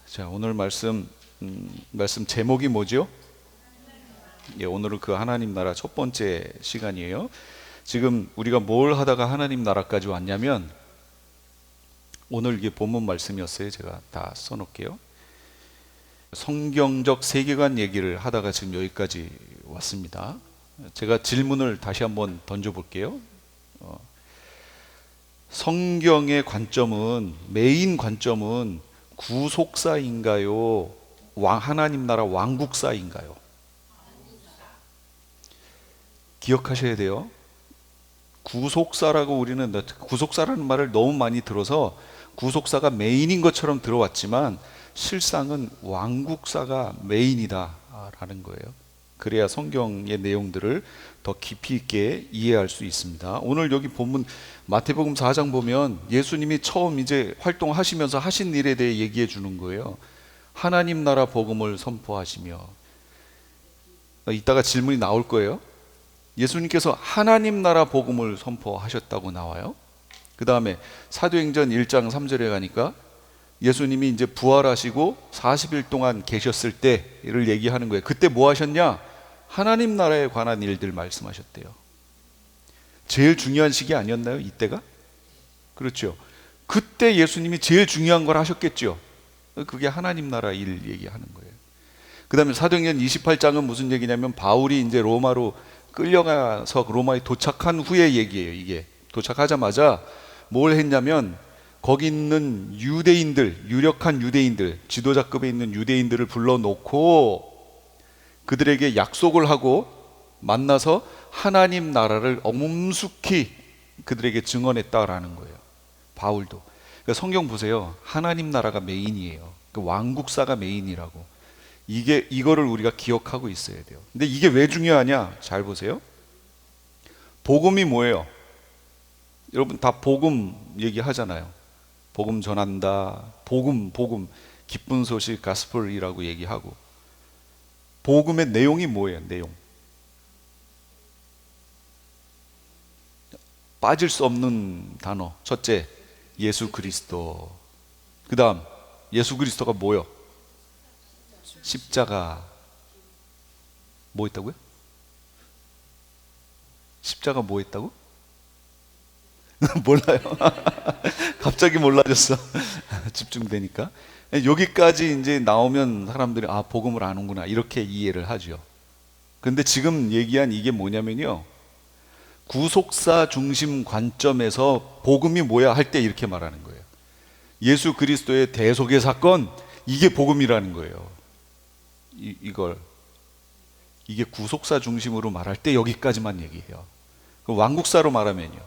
자, 오늘 말씀 제목이 뭐죠? 예, 오늘은 그 하나님 나라 첫 번째 시간이에요. 지금 우리가 뭘 하다가 하나님 나라까지 왔냐면, 오늘 이게 본문 말씀이었어요. 제가 다 써놓을게요. 성경적 세계관 얘기를 하다가 지금 여기까지 왔습니다. 제가 질문을 다시 한번 던져볼게요. 성경의 관점은, 메인 관점은 구속사인가요? 하나님 나라 왕국사인가요? 기억하셔야 돼요. 구속사라고, 우리는 구속사라는 말을 너무 많이 들어서 구속사가 메인인 것처럼 들어왔지만 실상은 왕국사가 메인이다라는 거예요. 그래야 성경의 내용들을 더 깊이 있게 이해할 수 있습니다. 오늘 여기 본문 마태복음 4장 보면 예수님이 처음 이제 활동하시면서 하신 일에 대해 얘기해 주는 거예요. 하나님 나라 복음을 선포하시며, 이따가 질문이 나올 거예요. 예수님께서 하나님 나라 복음을 선포하셨다고 나와요. 그 다음에 사도행전 1장 3절에 가니까 예수님이 이제 부활하시고 40일 동안 계셨을 때를 얘기하는 거예요. 그때 뭐 하셨냐? 하나님 나라에 관한 일들 말씀하셨대요. 제일 중요한 시기 아니었나요? 이때가? 그렇죠. 그때 예수님이 제일 중요한 걸 하셨겠죠. 그게 하나님 나라 일 얘기하는 거예요. 그 다음에 사도행전 28장은 무슨 얘기냐면, 바울이 이제 로마로 끌려가서 로마에 도착한 후의 얘기예요. 이게 도착하자마자 뭘 했냐면, 거기 있는 유대인들, 유력한 유대인들, 지도자급에 있는 유대인들을 불러놓고 그들에게 약속을 하고 만나서 하나님 나라를 엄숙히 그들에게 증언했다라는 거예요. 바울도. 그러니까 성경 보세요. 하나님 나라가 메인이에요. 그 왕국사가 메인이라고. 이거를 우리가 기억하고 있어야 돼요. 근데 이게 왜 중요하냐? 잘 보세요. 복음이 뭐예요? 여러분 다 복음 얘기하잖아요. 복음 전한다. 복음, 기쁜 소식, 가스펠이라고 얘기하고. 복음의 내용이 뭐예요? 내용. 빠질 수 없는 단어. 첫째, 예수 그리스도. 그 다음, 예수 그리스도가 뭐요? 십자가. 뭐 했다고요? 십자가 뭐 했다고? 몰라요. 갑자기 몰라졌어. 집중되니까. 여기까지 이제 나오면 사람들이 복음을 아는구나 이렇게 이해를 하죠. 근데 지금 얘기한 이게 뭐냐면요, 구속사 중심 관점에서 복음이 뭐야 할 때 이렇게 말하는 거예요. 예수 그리스도의 대속의 사건, 이게 복음이라는 거예요. 이게 구속사 중심으로 말할 때 여기까지만 얘기해요. 왕국사로 말하면요,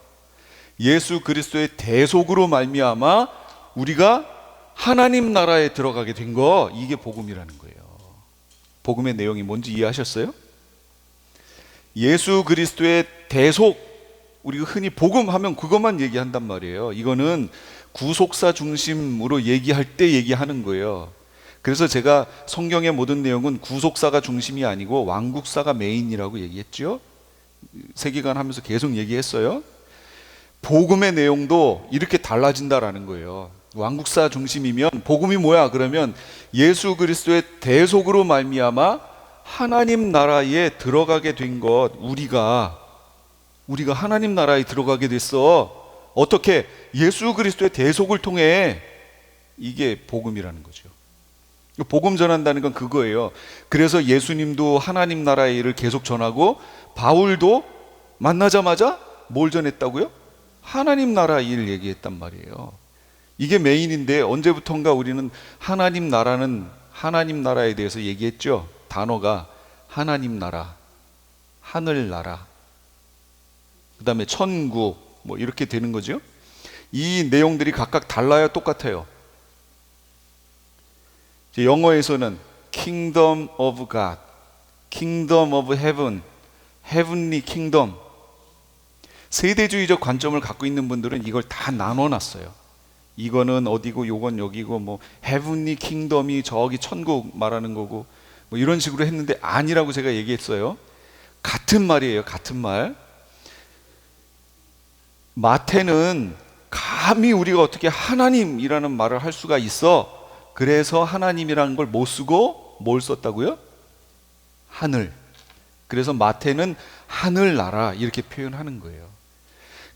예수 그리스도의 대속으로 말미암아 우리가 하나님 나라에 들어가게 된 거, 이게 복음이라는 거예요. 복음의 내용이 뭔지 이해하셨어요? 예수 그리스도의 대속, 우리가 흔히 복음하면 그것만 얘기한단 말이에요. 이거는 구속사 중심으로 얘기할 때 얘기하는 거예요. 그래서 제가 성경의 모든 내용은 구속사가 중심이 아니고 왕국사가 메인이라고 얘기했죠. 세계관 하면서 계속 얘기했어요. 복음의 내용도 이렇게 달라진다라는 거예요. 왕국사 중심이면 복음이 뭐야? 그러면 예수 그리스도의 대속으로 말미암아 하나님 나라에 들어가게 된 것, 우리가 하나님 나라에 들어가게 됐어. 어떻게? 예수 그리스도의 대속을 통해. 이게 복음이라는 거죠. 복음 전한다는 건 그거예요. 그래서 예수님도 하나님 나라의 일을 계속 전하고, 바울도 만나자마자 뭘 전했다고요? 하나님 나라 일 얘기했단 말이에요. 이게 메인인데, 언제부턴가 우리는 하나님 나라에 대해서 얘기했죠. 단어가 하나님 나라, 하늘 나라, 그 다음에 천국, 뭐 이렇게 되는 거죠. 이 내용들이 각각 달라요? 똑같아요? 영어에서는 Kingdom of God, Kingdom of Heaven, Heavenly Kingdom. 세대주의적 관점을 갖고 있는 분들은 이걸 다 나눠놨어요. 이거는 어디고 요건 여기고, 뭐 Heavenly Kingdom이 저기 천국 말하는 거고, 뭐 이런 식으로 했는데 아니라고 제가 얘기했어요. 같은 말이에요. 같은 말. 마태는 감히 우리가 어떻게 하나님이라는 말을 할 수가 있어? 그래서 하나님이라는 걸 못 쓰고 뭘 썼다고요? 하늘. 그래서 마태는 하늘나라 이렇게 표현하는 거예요.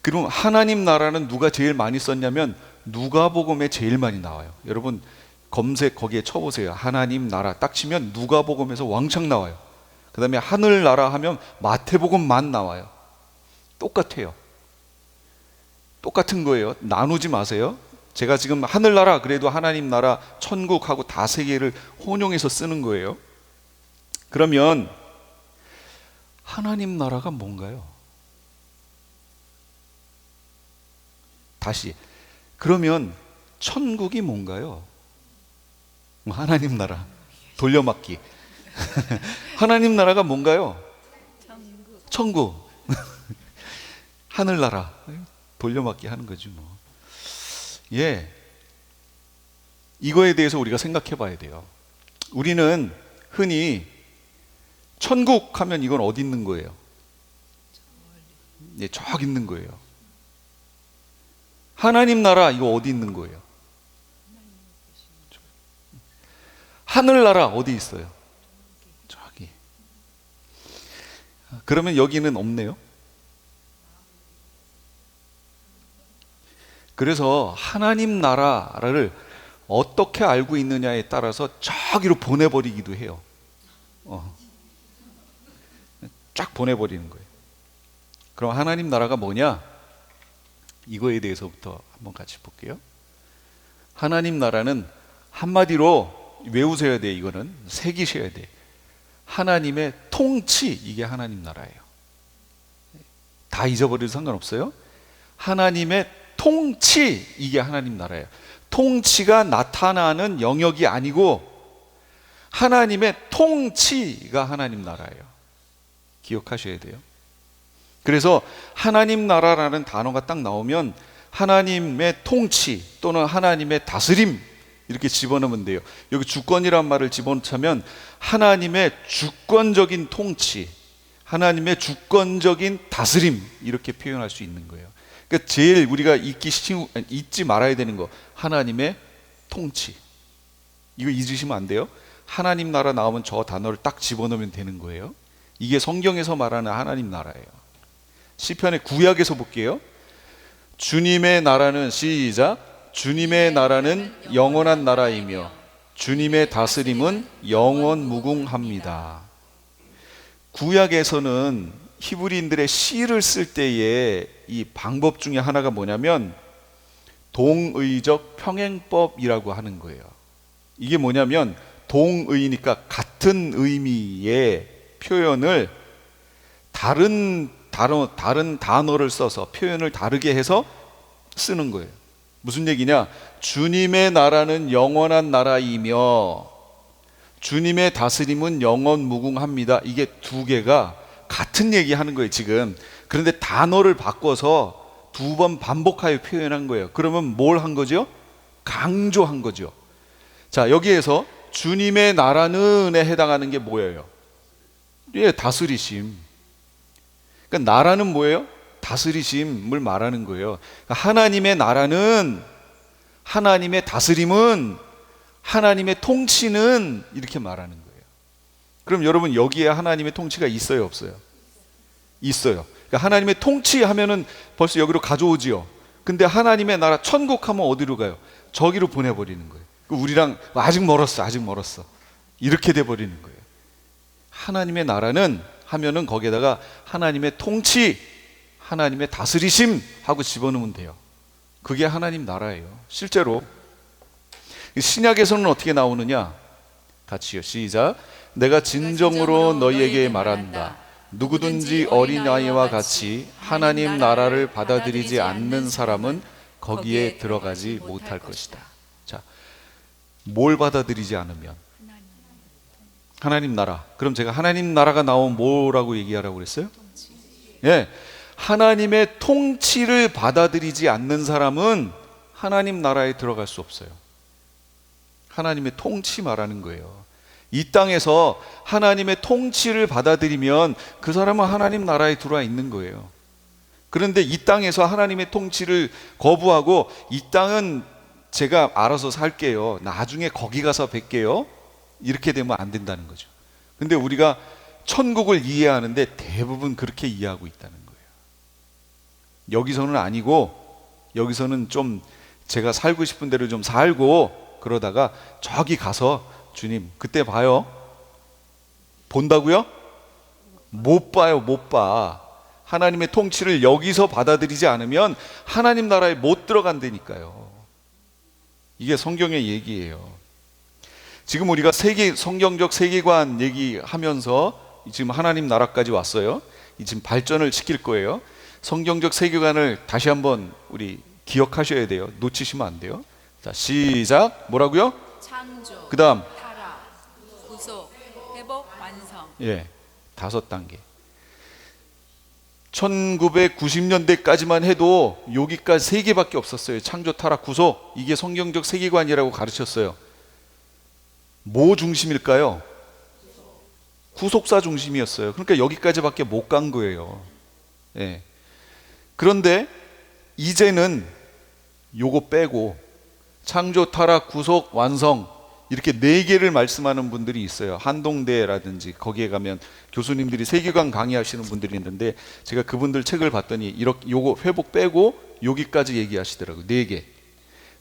그럼 하나님 나라는 누가 제일 많이 썼냐면 누가복음에 제일 많이 나와요. 여러분 검색 거기에 쳐보세요. 하나님 나라 딱 치면 누가복음에서 왕창 나와요. 그 다음에 하늘나라 하면 마태복음만 나와요. 똑같아요. 똑같은 거예요. 나누지 마세요. 제가 지금 하늘나라 그래도 하나님 나라 천국하고 다 세 개를 혼용해서 쓰는 거예요. 그러면 하나님 나라가 뭔가요? 다시 그러면 천국이 뭔가요? 하나님 나라 돌려막기. 하나님 나라가 뭔가요? 천국. 하늘나라 돌려막기 하는 거지 뭐. 예, 이거에 대해서 우리가 생각해 봐야 돼요. 우리는 흔히 천국 하면 이건 어디 있는 거예요? 예, 저기 있는 거예요. 하나님 나라 이거 어디 있는 거예요? 하늘나라 어디 있어요? 저기. 그러면 여기는 없네요. 그래서 하나님 나라를 어떻게 알고 있느냐에 따라서 저기로 보내버리기도 해요. 쫙 보내버리는 거예요. 그럼 하나님 나라가 뭐냐? 이거에 대해서부터 한번 같이 볼게요. 하나님 나라는 한마디로 외우셔야 돼. 이거는 새기셔야 돼. 하나님의 통치, 이게 하나님 나라예요. 다 잊어버려도 상관없어요. 하나님의 통치, 이게 하나님 나라예요. 통치가 나타나는 영역이 아니고 하나님의 통치가 하나님 나라예요. 기억하셔야 돼요. 그래서 하나님 나라라는 단어가 딱 나오면 하나님의 통치 또는 하나님의 다스림 이렇게 집어넣으면 돼요. 여기 주권이란 말을 집어넣자면 하나님의 주권적인 통치, 하나님의 주권적인 다스림 이렇게 표현할 수 있는 거예요. 그러니까 제일 우리가 잊지 말아야 되는 거, 하나님의 통치. 이거 잊으시면 안 돼요. 하나님 나라 나오면 저 단어를 딱 집어넣으면 되는 거예요. 이게 성경에서 말하는 하나님 나라예요. 시편의 구약에서 볼게요. 주님의 나라는 시작. 주님의 나라는 영원한 나라이며 주님의 다스림은 영원 무궁합니다. 구약에서는 히브리인들의 시를 쓸 때의 이 방법 중에 하나가 뭐냐면 동의적 평행법이라고 하는 거예요. 이게 뭐냐면 동의니까 같은 의미의 표현을 다른 단어를 써서 표현을 다르게 해서 쓰는 거예요. 무슨 얘기냐? 주님의 나라는 영원한 나라이며 주님의 다스림은 영원 무궁합니다. 이게 두 개가 같은 얘기 하는 거예요 지금. 그런데 단어를 바꿔서 두 번 반복하여 표현한 거예요. 그러면 뭘 한 거죠? 강조한 거죠. 자, 여기에서 주님의 나라는에 해당하는 게 뭐예요? 예, 다스리심. 그러니까 나라는 뭐예요? 다스리심을 말하는 거예요. 그러니까 하나님의 나라는, 하나님의 다스림은, 하나님의 통치는 이렇게 말하는 거예요. 그럼 여러분 여기에 하나님의 통치가 있어요, 없어요? 있어요. 그러니까 하나님의 통치하면은 벌써 여기로 가져오지요. 근데 하나님의 나라 천국 하면 어디로 가요? 저기로 보내버리는 거예요. 우리랑 아직 멀었어 이렇게 돼버리는 거예요. 하나님의 나라는 하면은 거기에다가 하나님의 통치, 하나님의 다스리심 하고 집어넣으면 돼요. 그게 하나님 나라예요. 실제로 신약에서는 어떻게 나오느냐? 같이요, 시작. 내가 진정으로 너희에게 말한다. 누구든지 어린아이와 같이 하나님 나라를 받아들이지 않는 사람은 거기에 들어가지 못할 것이다. 자, 뭘 받아들이지 않으면? 하나님 나라. 그럼 제가 하나님 나라가 나오면 뭐라고 얘기하라고 그랬어요? 예, 하나님의 통치를 받아들이지 않는 사람은 하나님 나라에 들어갈 수 없어요. 하나님의 통치 말하는 거예요. 이 땅에서 하나님의 통치를 받아들이면 그 사람은 하나님 나라에 들어와 있는 거예요. 그런데 이 땅에서 하나님의 통치를 거부하고 이 땅은 제가 알아서 살게요. 나중에 거기 가서 뵐게요. 이렇게 되면 안 된다는 거죠. 근데 우리가 천국을 이해하는데 대부분 그렇게 이해하고 있다는 거예요. 여기서는 아니고, 여기서는 좀 제가 살고 싶은 대로 좀 살고 그러다가 저기 가서 주님 그때 봐요. 본다고요? 못 봐요. 못 봐. 하나님의 통치를 여기서 받아들이지 않으면 하나님 나라에 못 들어간다니까요. 이게 성경의 얘기예요. 지금 우리가 성경적 세계관 얘기하면서 지금 하나님 나라까지 왔어요. 지금 발전을 시킬 거예요. 성경적 세계관을 다시 한번 우리 기억하셔야 돼요. 놓치시면 안 돼요. 자, 시작. 뭐라고요? 창조, 그 다음 타락, 구속, 회복, 완성. 예, 5단계. 1990년대까지만 해도 여기까지 3개밖에 없었어요. 창조, 타락, 구속. 이게 성경적 세계관이라고 가르쳤어요. 뭐 중심일까요? 구속사 중심이었어요. 그러니까 여기까지밖에 못 간 거예요. 예. 그런데 이제는 요거 빼고 창조, 타락, 구속, 완성 이렇게 4개를 말씀하는 분들이 있어요. 한동대라든지 거기에 가면 교수님들이 세계관 강의하시는 분들이 있는데 제가 그분들 책을 봤더니 이렇게 요거 회복 빼고 여기까지 얘기하시더라고요. 4개.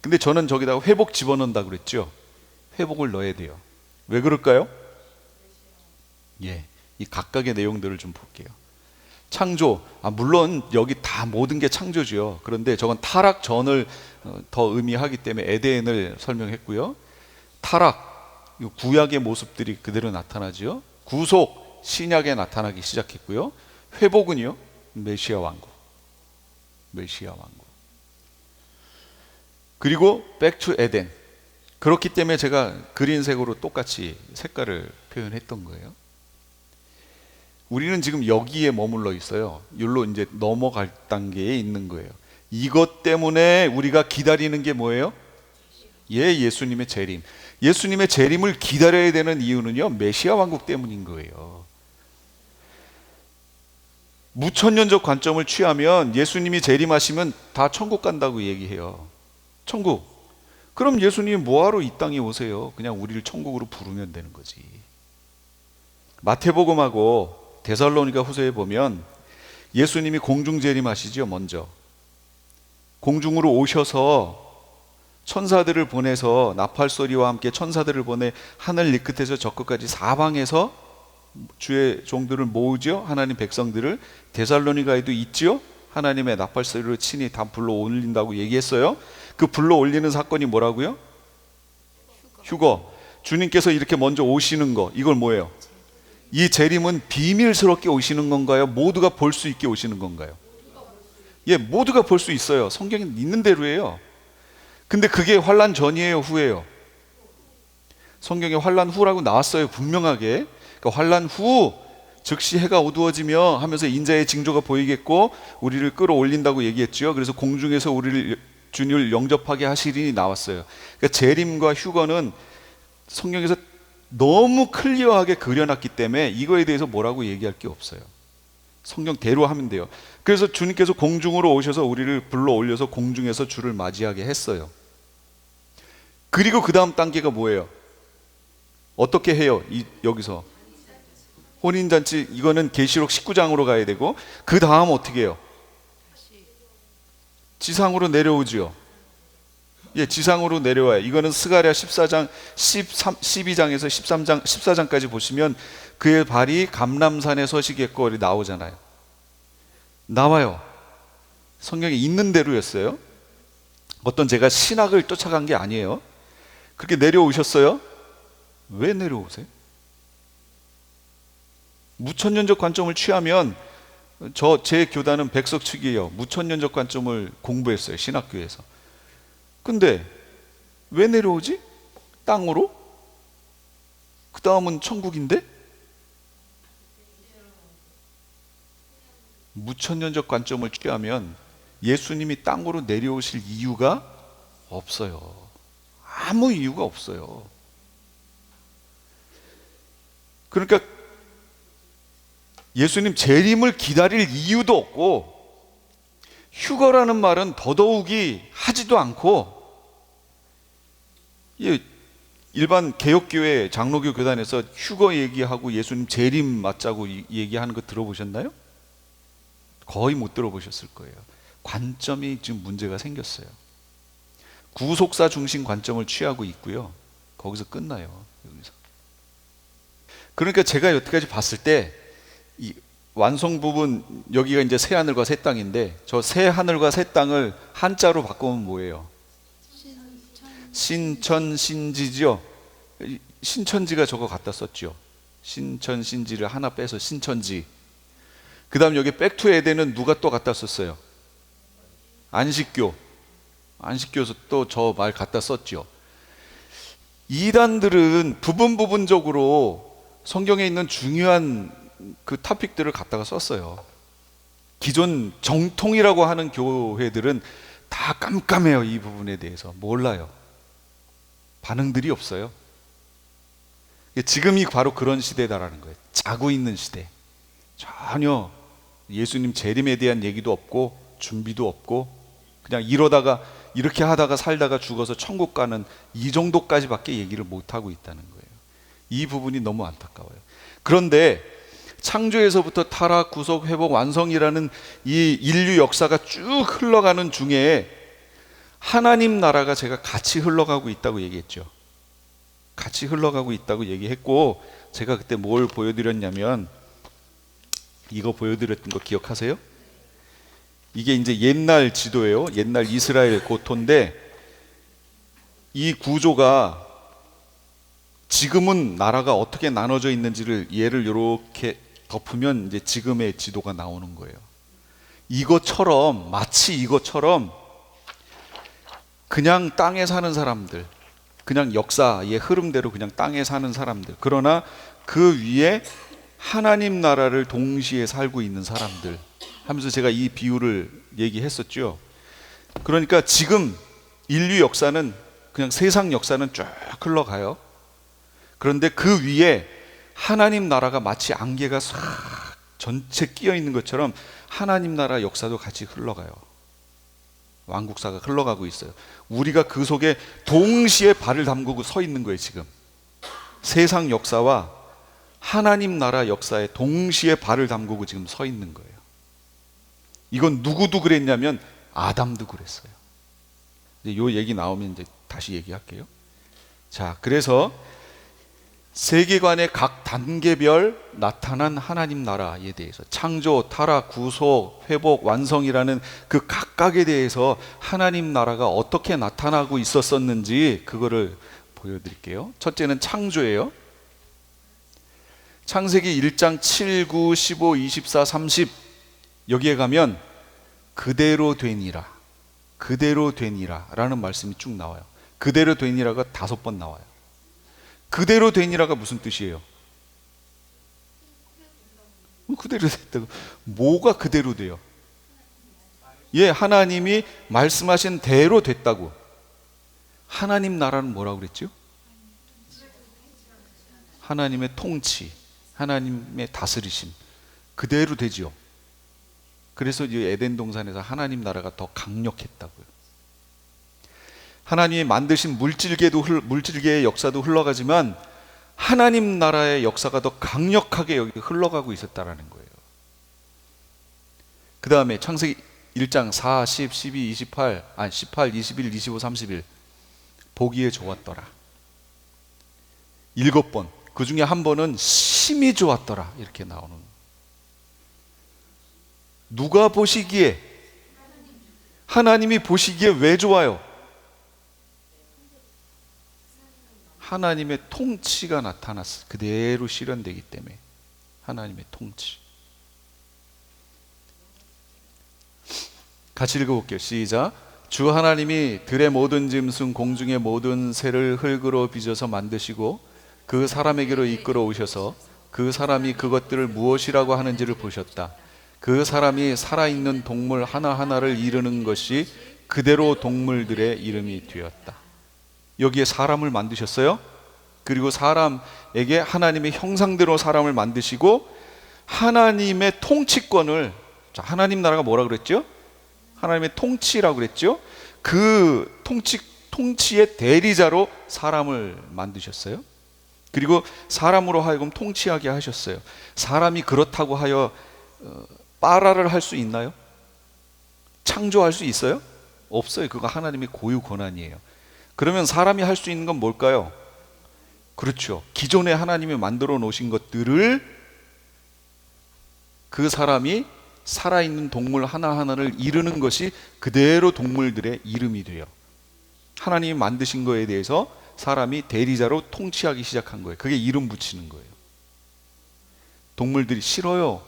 근데 저는 저기다가 회복 집어넣는다 그랬죠. 회복을 넣어야 돼요. 왜 그럴까요? 예, 이 각각의 내용들을 좀 볼게요. 창조, 물론 여기 다 모든 게 창조죠. 그런데 저건 타락 전을 더 의미하기 때문에 에덴을 설명했고요. 타락, 구약의 모습들이 그대로 나타나죠. 구속, 신약에 나타나기 시작했고요. 회복은요, 메시아 왕국. 메시아 왕국. 그리고 백투 에덴. 그렇기 때문에 제가 그린색으로 똑같이 색깔을 표현했던 거예요. 우리는 지금 여기에 머물러 있어요. 여기로 이제 넘어갈 단계에 있는 거예요. 이것 때문에 우리가 기다리는 게 뭐예요? 예수님의 재림. 예수님의 재림을 기다려야 되는 이유는요, 메시아 왕국 때문인 거예요. 무천년적 관점을 취하면 예수님이 재림하시면 다 천국 간다고 얘기해요. 천국. 그럼 예수님이 뭐하러 이 땅에 오세요? 그냥 우리를 천국으로 부르면 되는 거지. 마태복음하고 데살로니가 후서에 보면 예수님이 공중 재림하시죠. 먼저 공중으로 오셔서 천사들을 보내서 나팔소리와 함께 천사들을 보내 하늘 이 끝에서 저 끝까지 사방에서 주의 종들을 모으죠. 하나님 백성들을. 데살로니가에도 있죠. 하나님의 나팔소리로 친히 다 불러 올린다고 얘기했어요. 그 불러 올리는 사건이 뭐라고요? 휴거. 주님께서 이렇게 먼저 오시는 거, 이걸 뭐예요? 이 재림은 비밀스럽게 오시는 건가요? 모두가 볼 수 있게 오시는 건가요? 예, 모두가 볼 수 있어요. 성경에 있는 대로예요. 근데 그게 환란 전이에요, 후예요? 성경에 환란 후라고 나왔어요, 분명하게. 그러니까 환란 후 즉시 해가 어두워지며 하면서 인자의 징조가 보이겠고 우리를 끌어올린다고 얘기했죠. 그래서 공중에서 우리를 주님을 영접하게 하시리니 나왔어요. 그러니까 재림과 휴거는 성경에서 너무 클리어하게 그려놨기 때문에 이거에 대해서 뭐라고 얘기할 게 없어요. 성경대로 하면 돼요. 그래서 주님께서 공중으로 오셔서 우리를 불러 올려서 공중에서 주를 맞이하게 했어요. 그리고 그 다음 단계가 뭐예요? 어떻게 해요? 여기서 혼인잔치, 이거는 계시록 19장으로 가야 되고, 그 다음 어떻게 해요? 지상으로 내려오지요. 예, 지상으로 내려와요. 이거는 스가랴 14장 12장에서 13장 14장까지 보시면 그의 발이 감람산에 서시겠고 나오잖아요. 나와요. 성경에 있는 대로였어요. 어떤 제가 신학을 쫓아간 게 아니에요. 그렇게 내려오셨어요. 왜 내려오세요? 무천년적 관점을 취하면, 제 교단은 백석축이에요. 무천년적 관점을 공부했어요, 신학교에서. 근데 왜 내려오지? 땅으로? 그 다음은 천국인데? 무천년적 관점을 취하면 예수님이 땅으로 내려오실 이유가 없어요. 아무 이유가 없어요. 그러니까 예수님 재림을 기다릴 이유도 없고, 휴거라는 말은 더더욱이 하지도 않고, 예, 일반 개혁교회 장로교 교단에서 휴거 얘기하고 예수님 재림 맞자고 얘기하는 거 들어보셨나요? 거의 못 들어보셨을 거예요. 관점이 지금 문제가 생겼어요. 구속사 중심 관점을 취하고 있고요. 거기서 끝나요. 여기서. 그러니까 제가 여태까지 봤을 때 이 완성 부분, 여기가 이제 새 하늘과 새 땅인데, 저 새 하늘과 새 땅을 한자로 바꾸면 뭐예요? 신천신지죠. 신천지가 저거 갖다 썼죠. 신천신지를 하나 빼서 신천지. 그 다음 여기 백투 에덴은 누가 또 갖다 썼어요? 안식교. 안식교에서 또 저 말 갖다 썼죠. 이단들은 부분적으로 성경에 있는 중요한 그 토픽들을 갖다가 썼어요. 기존 정통이라고 하는 교회들은 다 깜깜해요. 이 부분에 대해서 몰라요. 반응들이 없어요. 지금이 바로 그런 시대다라는 거예요. 자고 있는 시대. 전혀 예수님 재림에 대한 얘기도 없고 준비도 없고 그냥 이렇게 하다가 살다가 죽어서 천국 가는 이 정도까지밖에 얘기를 못하고 있다는 거예요. 이 부분이 너무 안타까워요. 그런데 창조에서부터 타락, 구속, 회복, 완성이라는 이 인류 역사가 쭉 흘러가는 중에 하나님 나라가 제가 같이 흘러가고 있다고 얘기했죠. 같이 흘러가고 있다고 얘기했고, 제가 그때 뭘 보여드렸냐면 이거 보여드렸던 거 기억하세요? 이게 이제 옛날 지도예요. 옛날 이스라엘 고토인데 이 구조가 지금은 나라가 어떻게 나눠져 있는지를 얘를 이렇게 덮으면 이제 지금의 지도가 나오는 거예요. 이것처럼, 마치 이것처럼 그냥 땅에 사는 사람들, 그냥 역사의 흐름대로 그냥 땅에 사는 사람들, 그러나 그 위에 하나님 나라를 동시에 살고 있는 사람들 하면서 제가 이 비유를 얘기했었죠. 그러니까 지금 인류 역사는, 그냥 세상 역사는 쭉 흘러가요. 그런데 그 위에 하나님 나라가 마치 안개가 싹 전체 끼어 있는 것처럼 하나님 나라 역사도 같이 흘러가요. 왕국사가 흘러가고 있어요. 우리가 그 속에 동시에 발을 담그고 서 있는 거예요. 지금 세상 역사와 하나님 나라 역사에 동시에 발을 담그고 지금 서 있는 거예요. 이건 누구도 그랬냐면 아담도 그랬어요. 이 얘기 나오면 이제 다시 얘기할게요. 자, 그래서 세계관의 각 단계별 나타난 하나님 나라에 대해서, 창조, 타락, 구속, 회복, 완성이라는 그 각각에 대해서 하나님 나라가 어떻게 나타나고 있었었는지 그거를 보여드릴게요. 첫째는 창조예요. 창세기 1장 7, 9, 15, 24, 30 여기에 가면 그대로 되니라, 그대로 되니라 라는 말씀이 쭉 나와요. 그대로 되니라가 5번 나와요. 그대로 되니라가 무슨 뜻이에요? 그대로 됐다고. 뭐가 그대로 돼요? 예, 하나님이 말씀하신 대로 됐다고. 하나님 나라는 뭐라고 그랬죠? 하나님의 통치, 하나님의 다스리심, 그대로 되지요. 그래서 이 에덴 동산에서 하나님 나라가 더 강력했다고요. 하나님이 만드신 물질계의 역사도 흘러가지만 하나님 나라의 역사가 더 강력하게 여기 흘러가고 있었다라는 거예요. 그 다음에 창세기 1장 4, 10, 12, 18, 21, 25, 31 보기에 좋았더라. 7번, 그 중에 한 번은 심히 좋았더라 이렇게 나오는. 누가 보시기에, 하나님이 보시기에 왜 좋아요? 하나님의 통치가 나타났어. 그대로 실현되기 때문에. 하나님의 통치. 같이 읽어볼게요. 시작. 주 하나님이 들의 모든 짐승, 공중의 모든 새를 흙으로 빚어서 만드시고 그 사람에게로 이끌어 오셔서 그 사람이 그것들을 무엇이라고 하는지를 보셨다. 그 사람이 살아있는 동물 하나하나를 이르는 것이 그대로 동물들의 이름이 되었다. 여기에 사람을 만드셨어요. 그리고 사람에게 하나님의 형상대로 사람을 만드시고 하나님의 통치권을, 하나님 나라가 뭐라 그랬죠? 하나님의 통치라고 그랬죠? 그 통치의 대리자로 사람을 만드셨어요. 그리고 사람으로 하여금 통치하게 하셨어요. 사람이 그렇다고 하여 빠라를 할 수 있나요? 창조할 수 있어요? 없어요. 그거 하나님의 고유 권한이에요. 그러면 사람이 할 수 있는 건 뭘까요? 그렇죠. 기존에 하나님이 만들어 놓으신 것들을 그 사람이 살아있는 동물 하나하나를 이루는 것이 그대로 동물들의 이름이 돼요. 하나님이 만드신 거에 대해서 사람이 대리자로 통치하기 시작한 거예요. 그게 이름 붙이는 거예요. 동물들이 싫어요.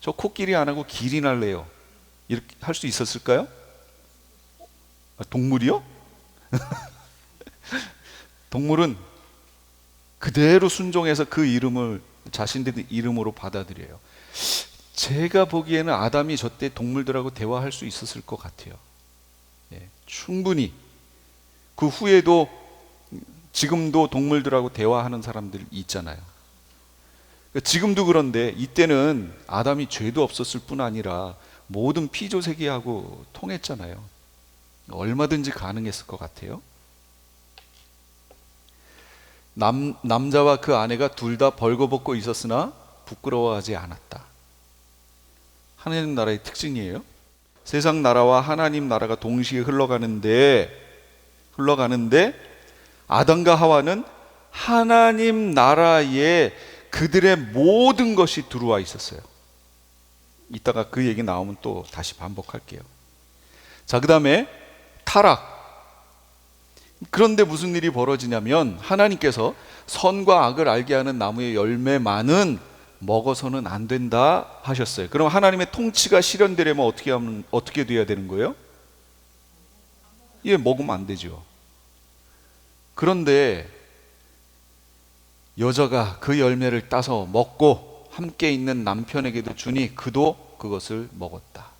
저 코끼리 안 하고 기린 할래요. 이렇게 할 수 있었을까요? 동물이요? 동물은 그대로 순종해서 그 이름을 자신들의 이름으로 받아들여요. 제가 보기에는 아담이 저때 동물들하고 대화할 수 있었을 것 같아요. 충분히. 그 후에도 지금도 동물들하고 대화하는 사람들 있잖아요. 지금도 그런데 이때는 아담이 죄도 없었을 뿐 아니라 모든 피조세계하고 통했잖아요. 얼마든지 가능했을 것 같아요. 남자와 그 아내가 둘 다 벌거벗고 있었으나 부끄러워하지 않았다. 하나님 나라의 특징이에요. 세상 나라와 하나님 나라가 동시에 흘러가는데 아담과 하와는 하나님 나라에 그들의 모든 것이 들어와 있었어요. 이따가 그 얘기 나오면 또 다시 반복할게요. 자, 그 다음에 타락. 그런데 무슨 일이 벌어지냐면 하나님께서 선과 악을 알게 하는 나무의 열매만은 먹어서는 안 된다 하셨어요. 그럼 하나님의 통치가 실현되려면 어떻게 돼야 되는 거예요? 먹으면 안 되죠. 그런데 여자가 그 열매를 따서 먹고 함께 있는 남편에게도 주니 그도 그것을 먹었다.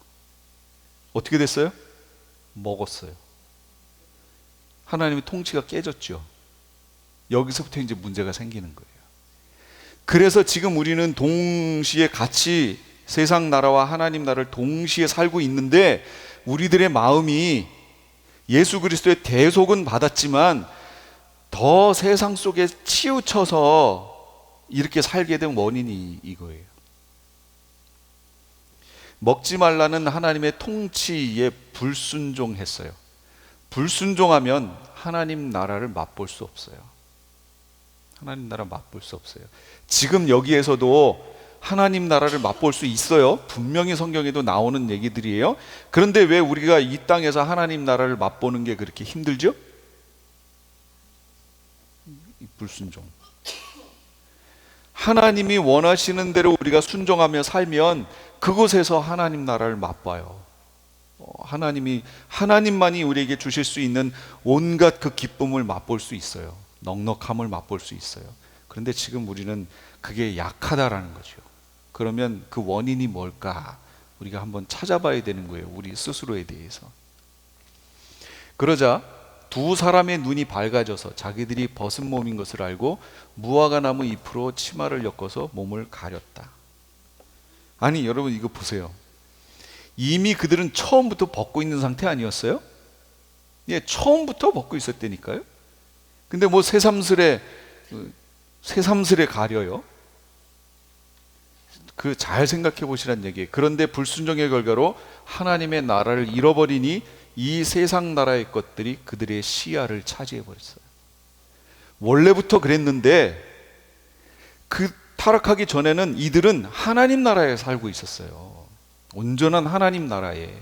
어떻게 됐어요? 먹었어요. 하나님의 통치가 깨졌죠. 여기서부터 이제 문제가 생기는 거예요. 그래서 지금 우리는 동시에 같이 세상 나라와 하나님 나라를 동시에 살고 있는데 우리들의 마음이 예수 그리스도의 대속은 받았지만 더 세상 속에 치우쳐서 이렇게 살게 된 원인이 이거예요. 먹지 말라는 하나님의 통치에 불순종했어요. 불순종하면 하나님 나라를 맛볼 수 없어요. 하나님 나라 맛볼 수 없어요. 지금 여기에서도 하나님 나라를 맛볼 수 있어요. 분명히 성경에도 나오는 얘기들이에요. 그런데 왜 우리가 이 땅에서 하나님 나라를 맛보는 게 그렇게 힘들죠? 불순종. 하나님이 원하시는 대로 우리가 순종하며 살면 그곳에서 하나님 나라를 맛봐요. 하나님만이 우리에게 주실 수 있는 온갖 그 기쁨을 맛볼 수 있어요. 넉넉함을 맛볼 수 있어요. 그런데 지금 우리는 그게 약하다라는 거죠. 그러면 그 원인이 뭘까? 우리가 한번 찾아봐야 되는 거예요. 우리 스스로에 대해서. 그러자 두 사람의 눈이 밝아져서 자기들이 벗은 몸인 것을 알고 무화과 나무 잎으로 치마를 엮어서 몸을 가렸다. 아니 여러분 이거 보세요. 이미 그들은 처음부터 벗고 있는 상태 아니었어요? 처음부터 벗고 있었다니까요. 근데 뭐 새삼스레 가려요. 그 잘 생각해 보시란 얘기예요. 그런데 불순종의 결과로 하나님의 나라를 잃어버리니 이 세상 나라의 것들이 그들의 시야를 차지해 버렸어요. 원래부터 그랬는데 그 타락하기 전에는 이들은 하나님 나라에 살고 있었어요. 온전한 하나님 나라에.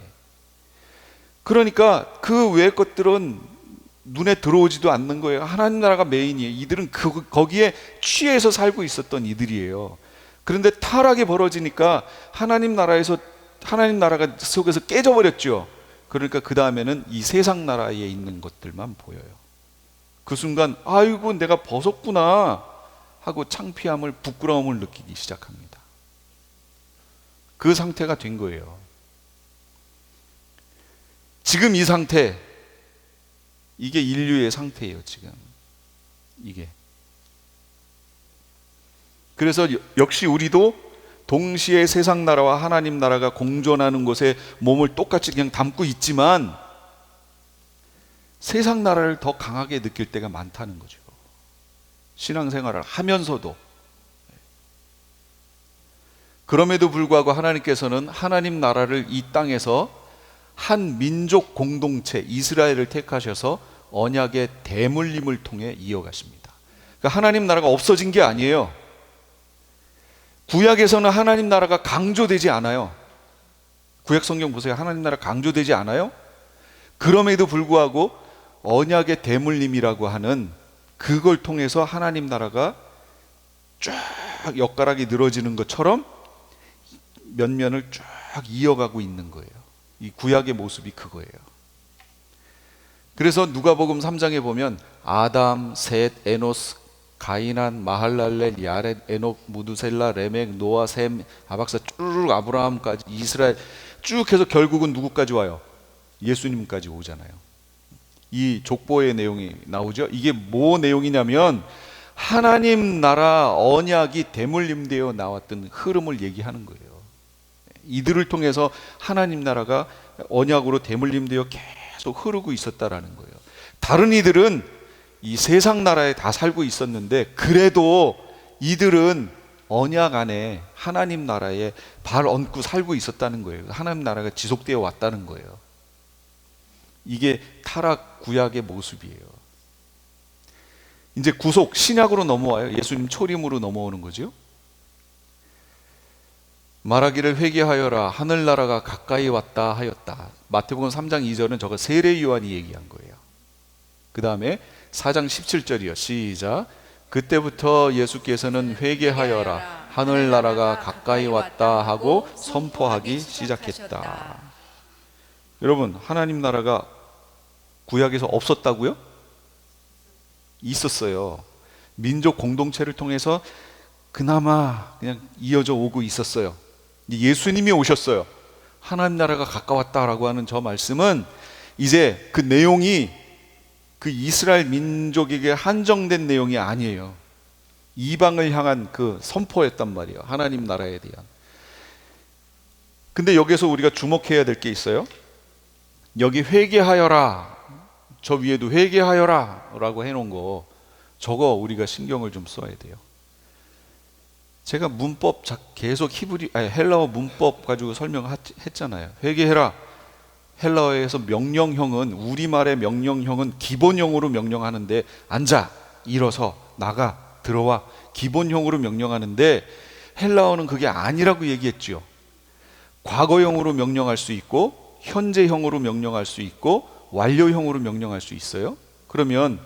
그러니까 그 외의 것들은 눈에 들어오지도 않는 거예요. 하나님 나라가 메인이에요. 이들은 거기에 취해서 살고 있었던 이들이에요. 그런데 타락이 벌어지니까 하나님 나라가 속에서 깨져버렸죠. 그러니까 그 다음에는 이 세상 나라에 있는 것들만 보여요. 그 순간 아이고 내가 벗었구나 하고 창피함을, 부끄러움을 느끼기 시작합니다. 그 상태가 된 거예요. 지금 이 상태, 이게 인류의 상태예요. 지금 이게. 그래서 역시 우리도 동시에 세상 나라와 하나님 나라가 공존하는 곳에 몸을 똑같이 그냥 담고 있지만 세상 나라를 더 강하게 느낄 때가 많다는 거죠. 신앙생활을 하면서도. 그럼에도 불구하고 하나님께서는 하나님 나라를 이 땅에서 한 민족 공동체 이스라엘을 택하셔서 언약의 대물림을 통해 이어가십니다. 그러니까 하나님 나라가 없어진 게 아니에요. 구약에서는 하나님 나라가 강조되지 않아요. 구약 성경 보세요. 하나님 나라 강조되지 않아요. 그럼에도 불구하고 언약의 대물림이라고 하는 그걸 통해서 하나님 나라가 쫙 엿가락이 늘어지는 것처럼 면면을 쫙 이어가고 있는 거예요. 이 구약의 모습이 그거예요. 그래서 누가복음 3장에 보면 아담, 셋, 에노스, 가이난, 마할랄렐, 야렛, 에녹, 무두셀라, 레멕, 노아, 셈, 아박사 쭈르륵 아브라함까지 이스라엘 쭉 해서 결국은 누구까지 와요? 예수님까지 오잖아요. 이 족보의 내용이 나오죠. 이게 뭐 내용이냐면 하나님 나라 언약이 대물림되어 나왔던 흐름을 얘기하는 거예요. 이들을 통해서 하나님 나라가 언약으로 대물림되어 계속 흐르고 있었다라는 거예요. 다른 이들은 이 세상 나라에 다 살고 있었는데 그래도 이들은 언약 안에 하나님 나라에 발 얹고 살고 있었다는 거예요. 하나님 나라가 지속되어 왔다는 거예요. 이게 타락 구약의 모습이에요. 이제 구속 신약으로 넘어와요. 예수님 초림으로 넘어오는 거죠. 말하기를 회개하여라 하늘나라가 가까이 왔다 하였다. 마태복음 3장 2절은 저거 세례 요한이 얘기한 거예요. 그 다음에 4장 17절이요. 시작. 그때부터 예수께서는 회개하여라 하늘나라가 가까이 왔다 하고 선포하기 시작했다. 여러분, 하나님 나라가 구약에서 없었다고요? 있었어요. 민족 공동체를 통해서 그나마 그냥 이어져 오고 있었어요. 예수님이 오셨어요. 하나님 나라가 가까웠다라고 하는 저 말씀은 이제 그 내용이 그 이스라엘 민족에게 한정된 내용이 아니에요. 이방을 향한 그 선포였단 말이에요. 하나님 나라에 대한. 근데 여기서 우리가 주목해야 될 게 있어요. 여기 회개하여라, 저 위에도 회개하여라 라고 해놓은 거, 저거 우리가 신경을 좀 써야 돼요. 제가 문법 계속 헬라어 문법 가지고 설명했잖아요. 회개해라. 헬라어에서 명령형은, 우리말의 명령형은 기본형으로 명령하는데, 앉아, 일어서, 나가, 들어와, 기본형으로 명령하는데 헬라어는 그게 아니라고 얘기했죠. 과거형으로 명령할 수 있고 현재형으로 명령할 수 있고 완료형으로 명령할 수 있어요. 그러면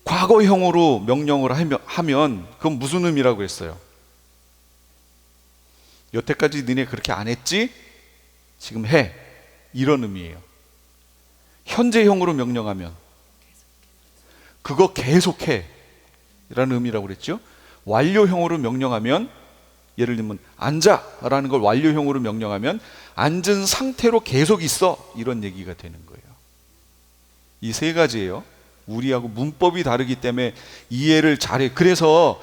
과거형으로 명령을 하면 그건 무슨 의미라고 했어요? 여태까지 너네 그렇게 안 했지? 지금 해. 이런 의미예요. 현재형으로 명령하면 그거 계속해 라는 의미라고 그랬죠. 완료형으로 명령하면, 예를 들면 앉아 라는 걸 완료형으로 명령하면 앉은 상태로 계속 있어, 이런 얘기가 되는 거예요. 이 세 가지예요. 우리하고 문법이 다르기 때문에 이해를 잘해. 그래서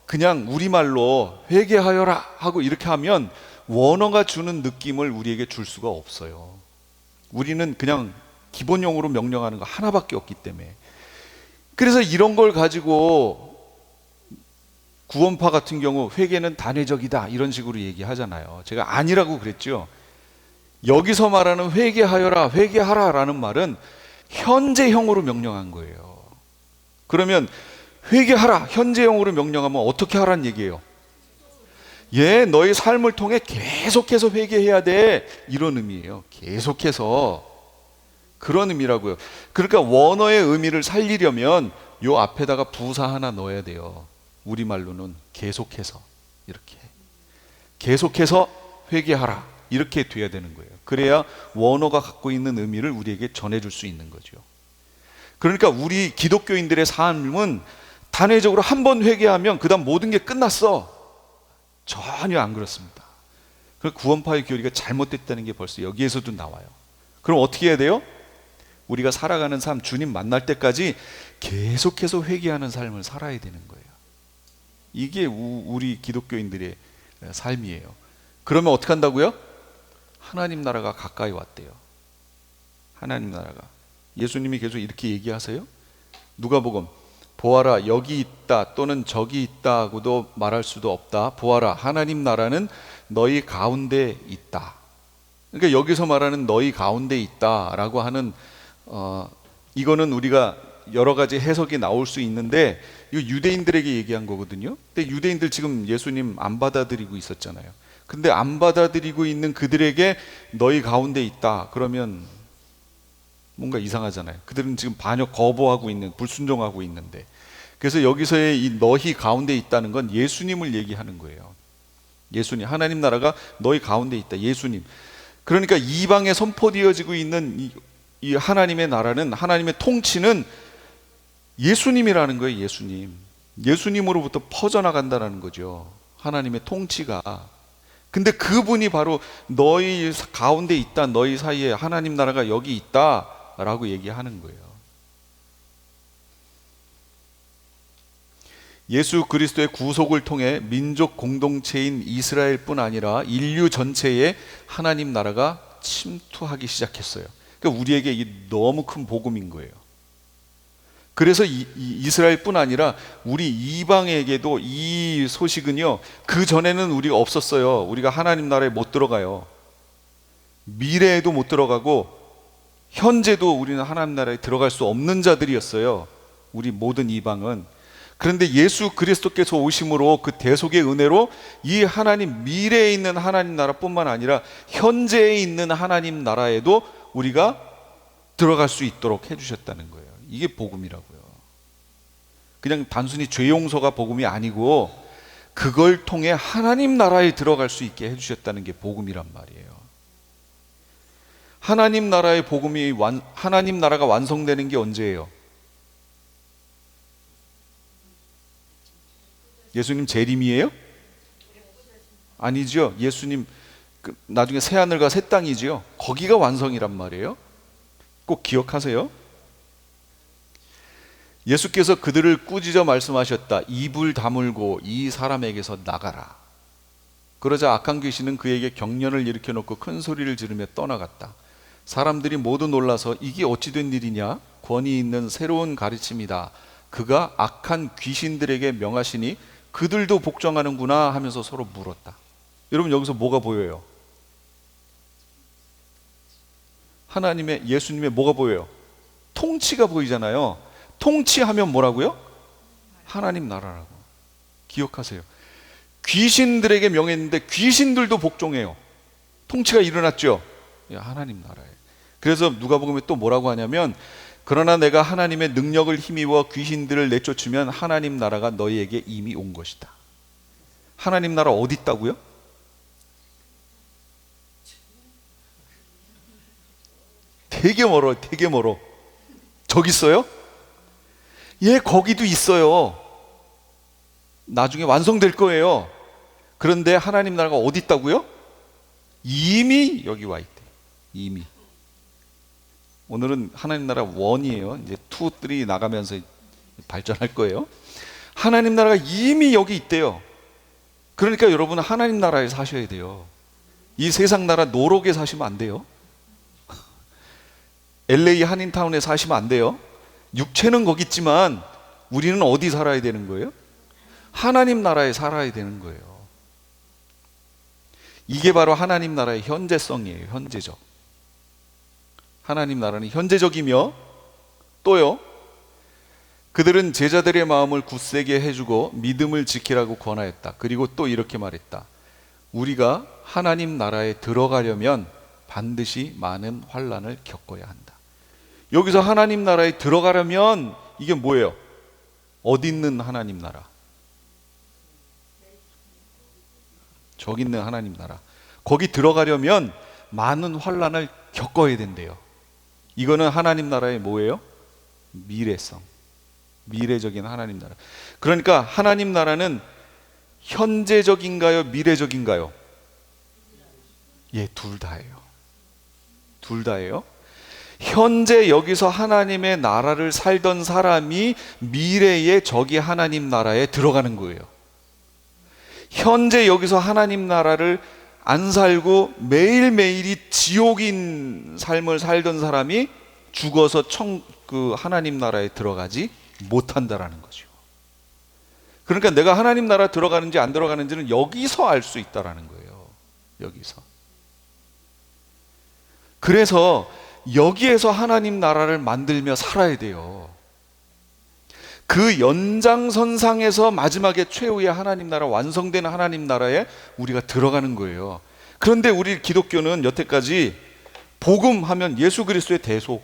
그냥 우리말로 회개하여라 하고 이렇게 하면 원어가 주는 느낌을 우리에게 줄 수가 없어요. 우리는 그냥 기본형으로 명령하는 거 하나밖에 없기 때문에. 그래서 이런 걸 가지고 구원파 같은 경우 회개는 단회적이다 이런 식으로 얘기하잖아요. 제가 아니라고 그랬죠. 여기서 말하는 회개하여라, 회개하라 라는 말은 현재형으로 명령한 거예요. 그러면 회개하라 현재형으로 명령하면 어떻게 하라는 얘기예요? 너의 삶을 통해 계속해서 회개해야 돼, 이런 의미예요. 계속해서. 그런 의미라고요. 그러니까 원어의 의미를 살리려면 요 앞에다가 부사 하나 넣어야 돼요. 우리말로는 계속해서, 이렇게 계속해서 회개하라 이렇게 돼야 되는 거예요. 그래야 원어가 갖고 있는 의미를 우리에게 전해줄 수 있는 거죠. 그러니까 우리 기독교인들의 삶은 단회적으로 한 번 회개하면 그 다음 모든 게 끝났어. 전혀 안 그렇습니다. 그 구원파의 교리가 잘못됐다는 게 벌써 여기에서도 나와요. 그럼 어떻게 해야 돼요? 우리가 살아가는 삶, 주님 만날 때까지 계속해서 회개하는 삶을 살아야 되는 거예요. 이게 우리 기독교인들의 삶이에요. 그러면 어떻게 한다고요? 하나님 나라가 가까이 왔대요. 하나님 나라가. 예수님이 계속 이렇게 얘기하세요. 누가복음 보아라 여기 있다 또는 저기 있다고도 말할 수도 없다. 보아라 하나님 나라는 너희 가운데 있다. 그러니까 여기서 말하는 너희 가운데 있다라고 하는 이거는 우리가 여러 가지 해석이 나올 수 있는데 이거 유대인들에게 얘기한 거거든요. 근데 유대인들 지금 예수님 안 받아들이고 있었잖아요. 근데 안 받아들이고 있는 그들에게 너희 가운데 있다 그러면 뭔가 이상하잖아요. 그들은 지금 반역 거부하고 있는, 불순종하고 있는데. 그래서 여기서의 이 너희 가운데 있다는 건 예수님을 얘기하는 거예요. 예수님, 하나님 나라가 너희 가운데 있다. 예수님. 그러니까 이방에 선포되어지고 있는 이 하나님의 나라는, 하나님의 통치는 예수님이라는 거예요. 예수님. 예수님으로부터 퍼져나간다는 거죠. 하나님의 통치가. 근데 그분이 바로 너희 가운데 있다. 너희 사이에 하나님 나라가 여기 있다 라고 얘기하는 거예요. 예수 그리스도의 구속을 통해 민족 공동체인 이스라엘뿐 아니라 인류 전체에 하나님 나라가 침투하기 시작했어요. 그러니까 우리에게 이게 너무 큰 복음인 거예요. 그래서 이스라엘뿐 아니라 우리 이방에게도 이 소식은요, 그 전에는 우리가 없었어요. 우리가 하나님 나라에 못 들어가요. 미래에도 못 들어가고 현재도 우리는 하나님 나라에 들어갈 수 없는 자들이었어요. 우리 모든 이방은. 그런데 예수 그리스도께서 오심으로 그 대속의 은혜로 이 하나님, 미래에 있는 하나님 나라뿐만 아니라 현재에 있는 하나님 나라에도 우리가 들어갈 수 있도록 해주셨다는 거예요. 이게 복음이라고요. 그냥 단순히 죄 용서가 복음이 아니고 그걸 통해 하나님 나라에 들어갈 수 있게 해주셨다는 게 복음이란 말이에요. 하나님 나라의 복음이 하나님 나라가 완성되는 게 언제예요? 예수님 재림이에요? 아니죠. 예수님 나중에 새하늘과 새 땅이지요. 거기가 완성이란 말이에요. 꼭 기억하세요. 예수께서 그들을 꾸짖어 말씀하셨다. 입을 다물고 이 사람에게서 나가라. 그러자 악한 귀신은 그에게 경련을 일으켜 놓고 큰 소리를 지르며 떠나갔다. 사람들이 모두 놀라서 이게 어찌 된 일이냐? 권위 있는 새로운 가르침이다. 그가 악한 귀신들에게 명하시니 그들도 복종하는구나 하면서 서로 물었다. 여러분 여기서 뭐가 보여요? 하나님의, 예수님의 뭐가 보여요? 통치가 보이잖아요. 통치하면 뭐라고요? 하나님 나라라고. 기억하세요. 귀신들에게 명했는데 귀신들도 복종해요. 통치가 일어났죠. 하나님 나라에. 그래서 누가복음에 또 뭐라고 하냐면 그러나 내가 하나님의 능력을 힘입어 귀신들을 내쫓으면 하나님 나라가 너희에게 이미 온 것이다. 하나님 나라 어디 있다고요? 되게 멀어요. 되게 멀어. 저기 있어요? 예, 거기도 있어요. 나중에 완성될 거예요. 그런데 하나님 나라가 어디 있다고요? 이미 여기 와 있대. 이미. 오늘은 하나님 나라 1이에요. 이제 2, 3 나가면서 발전할 거예요. 하나님 나라가 이미 여기 있대요. 그러니까 여러분은 하나님 나라에 사셔야 돼요. 이 세상 나라 노록에 사시면 안 돼요. LA 한인타운에 사시면 안 돼요. 육체는 거기 있지만 우리는 어디 살아야 되는 거예요? 하나님 나라에 살아야 되는 거예요. 이게 바로 하나님 나라의 현재성이에요. 현재적. 하나님 나라는 현재적이며 또요, 그들은 제자들의 마음을 굳세게 해주고 믿음을 지키라고 권하였다. 그리고 또 이렇게 말했다. 우리가 하나님 나라에 들어가려면 반드시 많은 환난을 겪어야 한다. 여기서 하나님 나라에 들어가려면 이게 뭐예요? 어디 있는 하나님 나라? 저기 있는 하나님 나라. 거기 들어가려면 많은 환난을 겪어야 된대요. 이거는 하나님 나라의 뭐예요? 미래성. 미래적인 하나님 나라. 그러니까 하나님 나라는 현재적인가요? 미래적인가요? 예, 둘 다예요. 둘 다예요. 현재 여기서 하나님의 나라를 살던 사람이 미래에 저기 하나님 나라에 들어가는 거예요. 현재 여기서 하나님 나라를 안 살고 매일매일이 지옥인 삶을 살던 사람이 죽어서 그 하나님 나라에 들어가지 못한다라는 거죠. 그러니까 내가 하나님 나라 들어가는지 안 들어가는지는 여기서 알 수 있다라는 거예요. 여기서. 그래서 여기에서 하나님 나라를 만들며 살아야 돼요. 그 연장선상에서 마지막에 최후의 하나님 나라, 완성되는 하나님 나라에 우리가 들어가는 거예요. 그런데 우리 기독교는 여태까지 복음하면 예수 그리스도의 대속,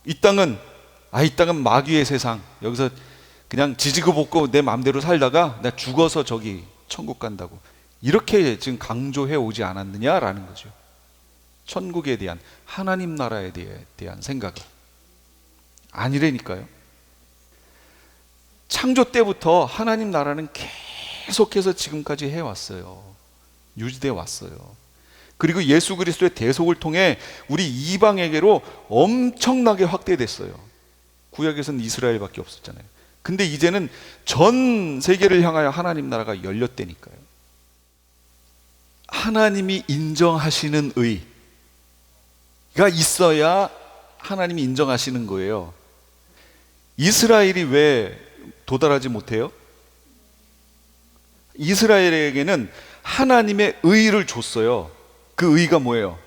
이 땅은 마귀의 세상, 여기서 그냥 지지고 볶고 내 마음대로 살다가 나 죽어서 저기 천국 간다고, 이렇게 지금 강조해 오지 않았느냐라는 거죠. 천국에 대한, 하나님 나라에 대한 생각을. 아니라니까요. 창조 때부터 하나님 나라는 계속해서 지금까지 해왔어요. 유지되어 왔어요. 그리고 예수 그리스도의 대속을 통해 우리 이방에게로 엄청나게 확대됐어요. 구약에서는 이스라엘밖에 없었잖아요. 근데 이제는 전 세계를 향하여 하나님 나라가 열렸다니까요. 하나님이 인정하시는 의가 있어야 하나님이 인정하시는 거예요. 이스라엘이 왜 도달하지 못해요? 이스라엘에게는 하나님의 의를 줬어요. 그 의가 뭐예요?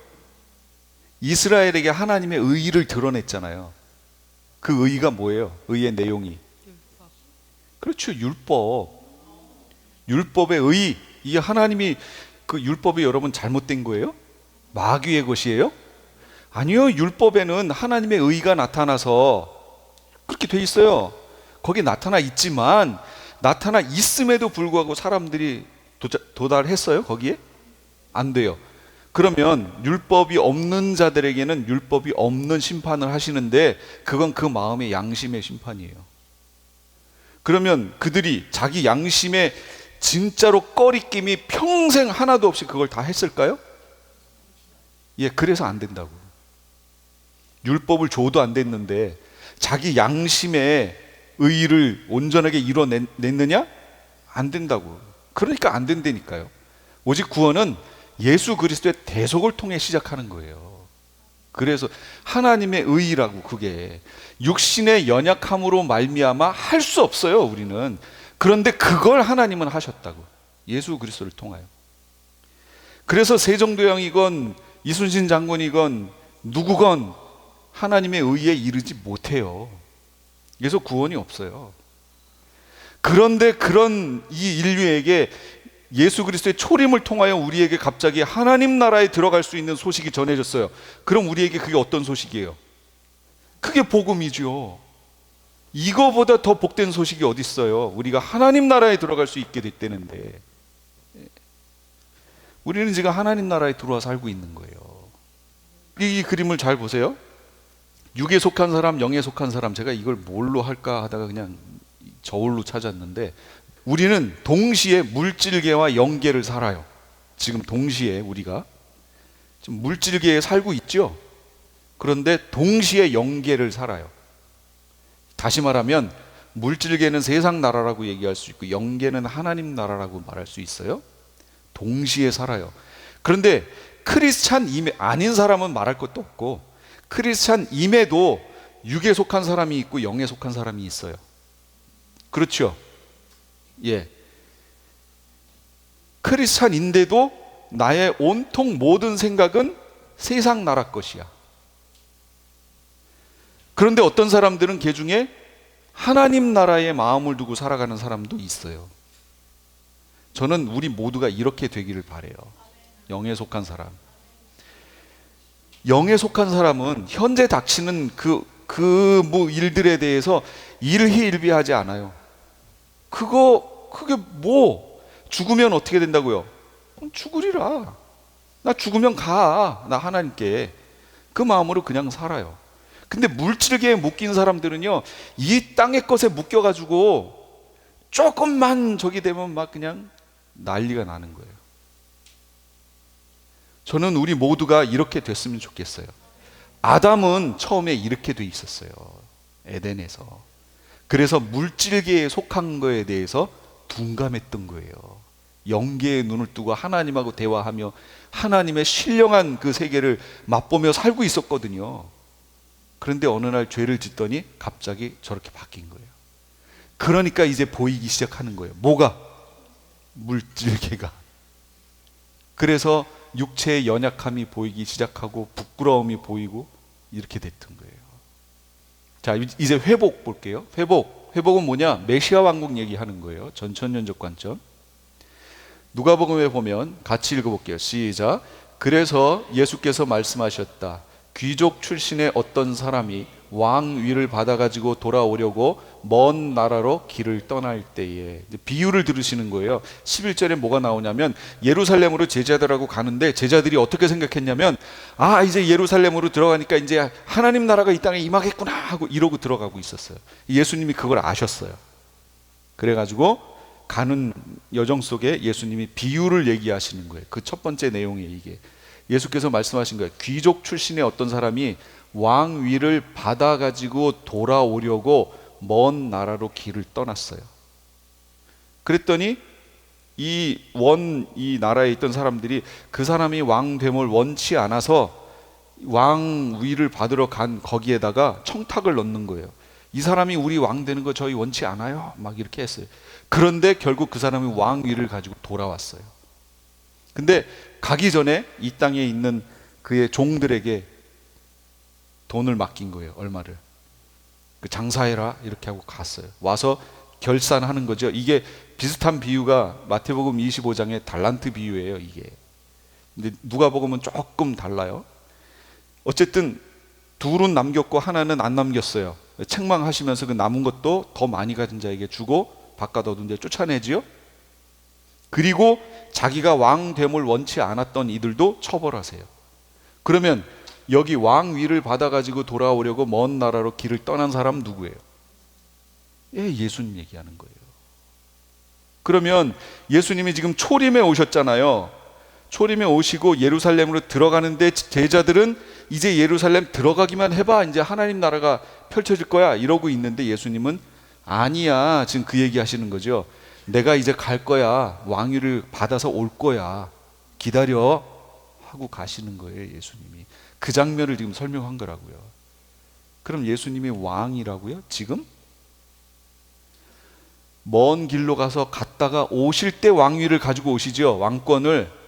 이스라엘에게 하나님의 의를 드러냈잖아요. 그 의가 뭐예요? 의의 내용이. 그렇죠. 율법의 의. 이 하나님이, 그 율법이 여러분 잘못된 거예요? 마귀의 것이에요? 아니요. 율법에는 하나님의 의가 나타나서 그렇게 돼 있어요. 거기 나타나 있지만, 나타나 있음에도 불구하고 사람들이 도달했어요? 거기에? 안 돼요. 그러면 율법이 없는 자들에게는 율법이 없는 심판을 하시는데, 그건 그 마음의 양심의 심판이에요. 그러면 그들이 자기 양심에 진짜로 꺼리낌이 평생 하나도 없이 그걸 다 했을까요? 예, 그래서 안 된다고. 율법을 줘도 안 됐는데 자기 양심의 의를 온전하게 이뤄냈느냐? 안 된다고. 그러니까 안 된다니까요. 오직 구원은 예수 그리스도의 대속을 통해 시작하는 거예요. 그래서 하나님의 의라고, 그게 육신의 연약함으로 말미암아 할 수 없어요, 우리는. 그런데 그걸 하나님은 하셨다고, 예수 그리스도를 통하여. 그래서 세종도왕이건 이순신 장군이건 누구건 하나님의 의에 이르지 못해요. 그래서 구원이 없어요. 그런데 그런 이 인류에게 예수 그리스도의 초림을 통하여 우리에게 갑자기 하나님 나라에 들어갈 수 있는 소식이 전해졌어요. 그럼 우리에게 그게 어떤 소식이에요? 그게 복음이죠. 이거보다 더 복된 소식이 어디 있어요? 우리가 하나님 나라에 들어갈 수 있게 됐다는데. 우리는 지금 하나님 나라에 들어와 살고 있는 거예요. 이 그림을 잘 보세요. 육에 속한 사람, 영에 속한 사람. 제가 이걸 뭘로 할까 하다가 그냥 저울로 찾았는데, 우리는 동시에 물질계와 영계를 살아요. 지금 동시에 우리가 지금 물질계에 살고 있죠. 그런데 동시에 영계를 살아요. 다시 말하면 물질계는 세상 나라라고 얘기할 수 있고, 영계는 하나님 나라라고 말할 수 있어요. 동시에 살아요. 그런데 크리스찬 아닌 사람은 말할 것도 없고, 크리스찬임에도 육에 속한 사람이 있고 영에 속한 사람이 있어요. 그렇죠? 예. 크리스찬인데도 나의 온통 모든 생각은 세상 나라 것이야. 그런데 어떤 사람들은 그 중에 하나님 나라에 마음을 두고 살아가는 사람도 있어요. 저는 우리 모두가 이렇게 되기를 바라요. 영에 속한 사람. 영에 속한 사람은 현재 닥치는 뭐 일들에 대해서 일희일비하지 않아요. 그게 뭐, 죽으면 어떻게 된다고요? 죽으리라. 나 죽으면 나 하나님께. 그 마음으로 그냥 살아요. 근데 물질계에 묶인 사람들은요, 이 땅의 것에 묶여가지고 조금만 저기 되면 막 그냥 난리가 나는 거예요. 저는 우리 모두가 이렇게 됐으면 좋겠어요. 아담은 처음에 이렇게 돼 있었어요. 에덴에서. 그래서 물질계에 속한 거에 대해서 둔감했던 거예요. 영계의 눈을 뜨고 하나님하고 대화하며 하나님의 신령한 그 세계를 맛보며 살고 있었거든요. 그런데 어느 날 죄를 짓더니 갑자기 저렇게 바뀐 거예요. 그러니까 이제 보이기 시작하는 거예요. 뭐가? 물질계가. 그래서 육체의 연약함이 보이기 시작하고 부끄러움이 보이고 이렇게 됐던 거예요. 자, 이제 회복 볼게요. 회복은 뭐냐? 메시아 왕국 얘기하는 거예요. 전천년적 관점. 누가복음에 보면 같이 읽어볼게요. 시작. 그래서 예수께서 말씀하셨다. 귀족 출신의 어떤 사람이 왕 위를 받아가지고 돌아오려고 먼 나라로 길을 떠날 때에, 비유를 들으시는 거예요. 11절에 뭐가 나오냐면 예루살렘으로 제자들하고 가는데 제자들이 어떻게 생각했냐면 이제 예루살렘으로 들어가니까 이제 하나님 나라가 이 땅에 임하겠구나 하고 이러고 들어가고 있었어요. 예수님이 그걸 아셨어요. 그래가지고 가는 여정 속에 예수님이 비유를 얘기하시는 거예요. 그 첫 번째 내용이 이게 예수께서 말씀하신 거예요. 귀족 출신의 어떤 사람이 왕 위를 받아가지고 돌아오려고 먼 나라로 길을 떠났어요. 그랬더니 이 나라에 있던 사람들이 그 사람이 왕됨을 원치 않아서 왕 위를 받으러 간 거기에다가 청탁을 넣는 거예요. 이 사람이 우리 왕 되는 거 저희 원치 않아요. 막 이렇게 했어요. 그런데 결국 그 사람이 왕 위를 가지고 돌아왔어요. 근데 가기 전에 이 땅에 있는 그의 종들에게 돈을 맡긴 거예요. 얼마를. 그 장사해라 이렇게 하고 갔어요. 와서 결산하는 거죠. 이게 비슷한 비유가 마태복음 25장의 달란트 비유예요. 이게. 근데 누가복음은 조금 달라요. 어쨌든 둘은 남겼고 하나는 안 남겼어요. 책망하시면서 그 남은 것도 더 많이 가진 자에게 주고 바깥 어두운 데 쫓아내지요. 그리고 자기가 왕됨을 원치 않았던 이들도 처벌하세요. 그러면 여기 왕 위를 받아가지고 돌아오려고 먼 나라로 길을 떠난 사람 누구예요? 예수님 얘기하는 거예요. 그러면 예수님이 지금 초림에 오셨잖아요. 초림에 오시고 예루살렘으로 들어가는데 제자들은 이제 예루살렘 들어가기만 해봐, 이제 하나님 나라가 펼쳐질 거야 이러고 있는데 예수님은 아니야, 지금 그 얘기 하시는 거죠. 내가 이제 갈 거야, 왕위를 받아서 올 거야, 기다려 하고 가시는 거예요. 예수님이 그 장면을 지금 설명한 거라고요. 그럼 예수님이 왕이라고요? 지금? 먼 길로 가서 갔다가 오실 때 왕위를 가지고 오시죠. 왕권을.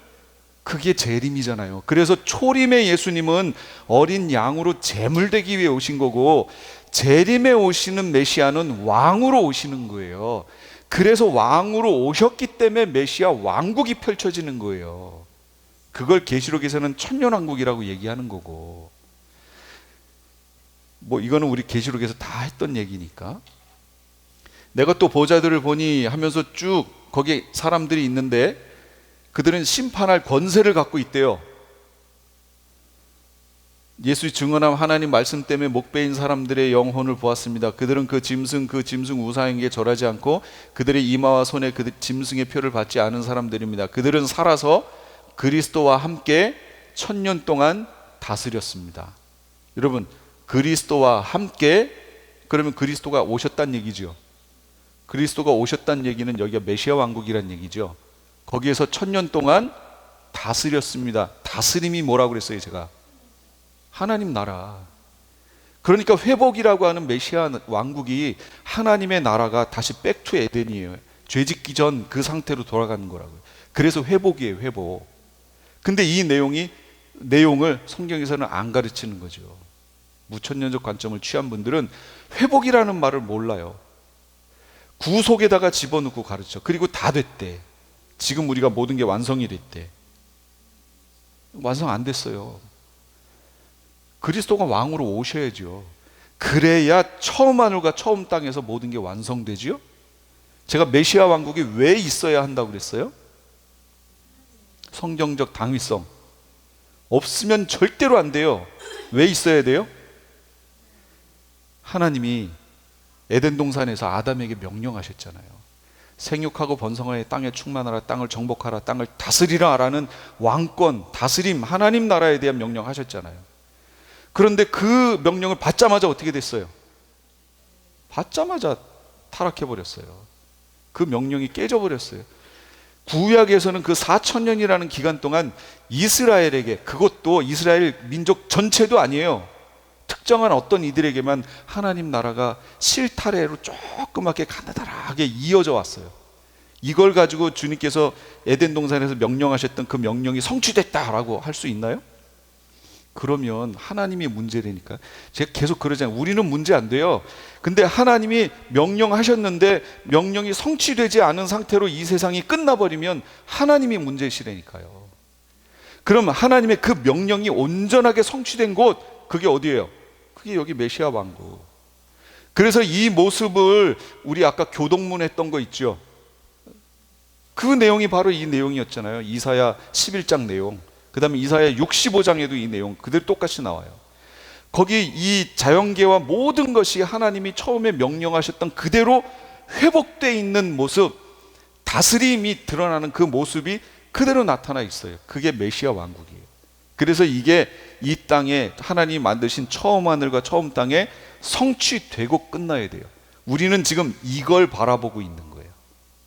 그게 재림이잖아요. 그래서 초림의 예수님은 어린 양으로 제물되기 위해 오신 거고, 재림에 오시는 메시아는 왕으로 오시는 거예요. 그래서 왕으로 오셨기 때문에 메시아 왕국이 펼쳐지는 거예요. 그걸 계시록에서는 천년왕국이라고 얘기하는 거고, 뭐 이거는 우리 계시록에서 다 했던 얘기니까. 내가 또 보자들을 보니 하면서 쭉 거기 사람들이 있는데 그들은 심판할 권세를 갖고 있대요. 예수 증언한 하나님 말씀 때문에 목배인 사람들의 영혼을 보았습니다. 그들은 그 짐승 우상에게 절하지 않고 그들의 이마와 손에 그 짐승의 표를 받지 않은 사람들입니다. 그들은 살아서 그리스도와 함께 1000년 동안 다스렸습니다. 여러분, 그리스도와 함께, 그러면 그리스도가 오셨다는 얘기죠. 그리스도가 오셨다는 얘기는 여기가 메시아 왕국이란 얘기죠. 거기에서 1000년 동안 다스렸습니다. 다스림이 뭐라고 그랬어요? 제가 하나님 나라. 그러니까 회복이라고 하는 메시아 왕국이 하나님의 나라가 다시 백투 에덴이에요. 죄짓기 전 그 상태로 돌아가는 거라고요. 그래서 회복이에요. 회복. 근데 이 내용을 성경에서는 안 가르치는 거죠. 무천년적 관점을 취한 분들은 회복이라는 말을 몰라요. 구속에다가 집어넣고 가르쳐. 그리고 다 됐대. 지금 우리가 모든 게 완성이 됐대. 완성 안 됐어요. 그리스도가 왕으로 오셔야죠. 그래야 처음 하늘과 처음 땅에서 모든 게 완성되지요. 제가 메시아 왕국이 왜 있어야 한다고 그랬어요? 성경적 당위성. 없으면 절대로 안 돼요. 왜 있어야 돼요? 하나님이 에덴 동산에서 아담에게 명령하셨잖아요. 생육하고 번성하여 땅에 충만하라, 땅을 정복하라, 땅을 다스리라 라는 왕권, 다스림, 하나님 나라에 대한 명령하셨잖아요. 그런데 그 명령을 받자마자 어떻게 됐어요? 받자마자 타락해버렸어요. 그 명령이 깨져버렸어요. 구약에서는 그 4000년이라는 기간 동안 이스라엘에게, 그것도 이스라엘 민족 전체도 아니에요, 특정한 어떤 이들에게만 하나님 나라가 실타래로 조그맣게 가느다랗게 이어져 왔어요. 이걸 가지고 주님께서 에덴 동산에서 명령하셨던 그 명령이 성취됐다라고 할 수 있나요? 그러면 하나님이 문제라니까. 제가 계속 그러잖아요. 우리는 문제 안 돼요. 근데 하나님이 명령하셨는데 명령이 성취되지 않은 상태로 이 세상이 끝나버리면 하나님이 문제시라니까요. 그럼 하나님의 그 명령이 온전하게 성취된 곳, 그게 어디예요? 그게 여기 메시아 왕국. 그래서 이 모습을 우리 아까 교동문 했던 거 있죠. 그 내용이 바로 이 내용이었잖아요. 이사야 11장 내용. 그 다음에 이사야 65장에도 이 내용 그대로 똑같이 나와요. 거기 이 자연계와 모든 것이 하나님이 처음에 명령하셨던 그대로 회복되어 있는 모습, 다스림이 드러나는 그 모습이 그대로 나타나 있어요. 그게 메시아 왕국이에요. 그래서 이게 이 땅에 하나님이 만드신 처음 하늘과 처음 땅에 성취되고 끝나야 돼요. 우리는 지금 이걸 바라보고 있는 거예요.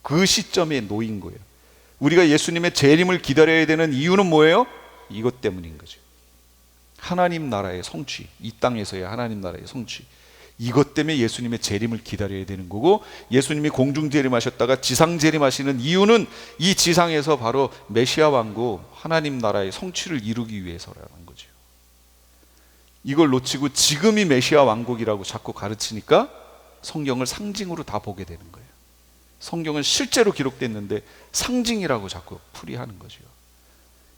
그 시점에 놓인 거예요. 우리가 예수님의 재림을 기다려야 되는 이유는 뭐예요? 이것 때문인 거죠. 하나님 나라의 성취, 이 땅에서의 하나님 나라의 성취, 이것 때문에 예수님의 재림을 기다려야 되는 거고, 예수님이 공중 재림하셨다가 지상 재림하시는 이유는 이 지상에서 바로 메시아 왕국 하나님 나라의 성취를 이루기 위해서라는 거죠. 이걸 놓치고 지금이 메시아 왕국이라고 자꾸 가르치니까 성경을 상징으로 다 보게 되는 거예요. 성경은 실제로 기록됐는데 상징이라고 자꾸 풀이하는 거죠.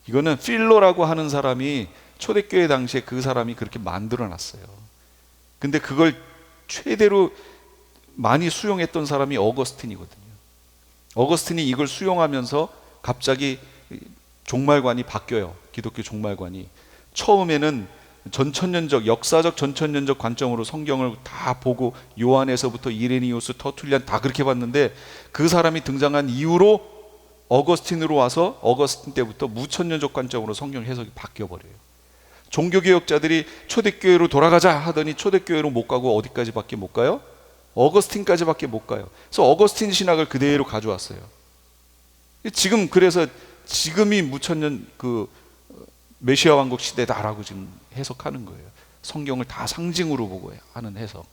이거는 필로라고 하는 사람이 초대교회 당시에 그 사람이 그렇게 만들어 놨어요. 근데 그걸 최대로 많이 수용했던 사람이 어거스틴이거든요. 어거스틴이 이걸 수용하면서 갑자기 종말관이 바뀌어요. 기독교 종말관이. 처음에는 전천년적, 역사적 전천년적 관점으로 성경을 다 보고 요한에서부터 이레니우스, 터툴리안 다 그렇게 봤는데, 그 사람이 등장한 이후로 어거스틴으로 와서 어거스틴 때부터 무천년적 관점으로 성경 해석이 바뀌어버려요. 종교개혁자들이 초대교회로 돌아가자 하더니 초대교회로 못 가고 어디까지밖에 못 가요? 어거스틴까지밖에 못 가요. 그래서 어거스틴 신학을 그대로 가져왔어요. 지금 그래서 지금이 무천년 그 메시아 왕국 시대다라고 지금 해석하는 거예요. 성경을 다 상징으로 보고 하는 해석.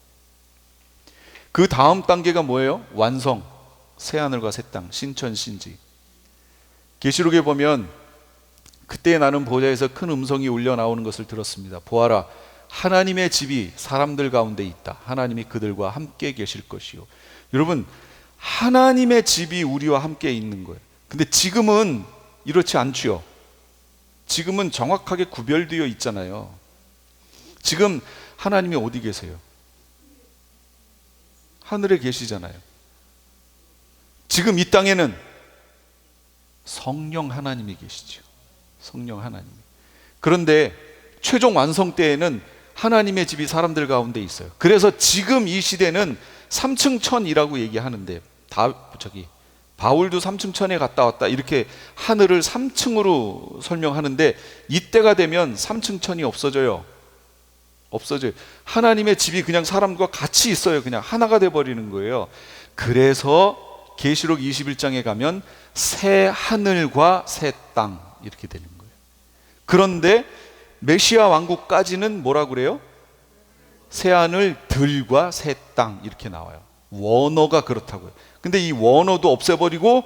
그 다음 단계가 뭐예요? 완성, 새하늘과 새 땅, 신천 신지. 계시록에 보면 그때 나는 보좌에서 큰 음성이 울려 나오는 것을 들었습니다. 보아라, 하나님의 집이 사람들 가운데 있다. 하나님이 그들과 함께 계실 것이요. 여러분, 하나님의 집이 우리와 함께 있는 거예요. 근데 지금은 이렇지 않지요. 지금은 정확하게 구별되어 있잖아요. 지금 하나님이 어디 계세요? 하늘에 계시잖아요. 지금 이 땅에는 성령 하나님이 계시죠. 성령 하나님이. 그런데 최종 완성 때에는 하나님의 집이 사람들 가운데 있어요. 그래서 지금 이 시대는 3층 천이라고 얘기하는데, 바울도 3층 천에 갔다 왔다 이렇게 하늘을 3층으로 설명하는데, 이때가 되면 3층 천이 없어져요. 하나님의 집이 그냥 사람과 같이 있어요. 그냥 하나가 돼버리는 거예요. 그래서 계시록 21장에 가면 새 하늘과 새 땅 이렇게 되는 거예요. 그런데 메시아 왕국까지는 뭐라고 그래요? 새 하늘들과 새 땅 이렇게 나와요. 원어가 그렇다고요. 근데 이 원어도 없애버리고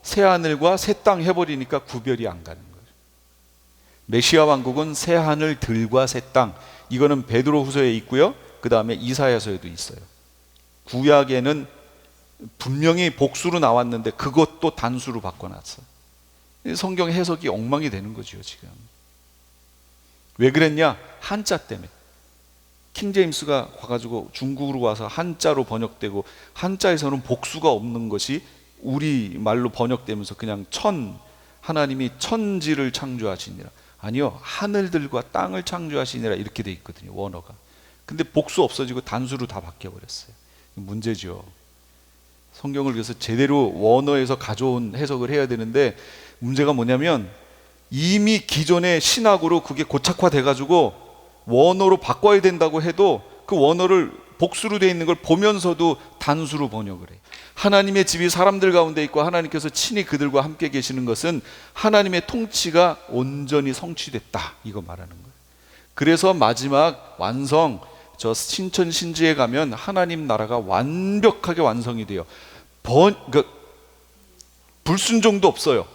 새 하늘과 새 땅 해버리니까 구별이 안 가는 거예요. 메시아 왕국은 새 하늘들과 새 땅, 이거는 베드로후서에 있고요. 그 다음에 이사야서에도 있어요. 구약에는 분명히 복수로 나왔는데 그것도 단수로 바꿔놨어요. 성경 해석이 엉망이 되는 거죠 지금. 왜 그랬냐? 한자 때문에. 킹제임스가 와가지고 중국으로 와서 한자로 번역되고, 한자에서는 복수가 없는 것이 우리 말로 번역되면서 그냥 하나님이 천지를 창조하시니라, 아니요, 하늘들과 땅을 창조하시니라 이렇게 돼 있거든요, 원어가. 근데 복수 없어지고 단수로 다 바뀌어버렸어요. 문제죠. 성경을 그래서 제대로 원어에서 가져온 해석을 해야 되는데, 문제가 뭐냐면 이미 기존의 신학으로 그게 고착화돼 가지고 원어로 바꿔야 된다고 해도 그 원어를 복수로 되어 있는 걸 보면서도 단수로 번역을 해요. 하나님의 집이 사람들 가운데 있고 하나님께서 친히 그들과 함께 계시는 것은 하나님의 통치가 온전히 성취됐다, 이거 말하는 거예요. 그래서 마지막 완성, 저 신천 신지에 가면 하나님 나라가 완벽하게 완성이 돼요. 그러니까 불순종도 없어요.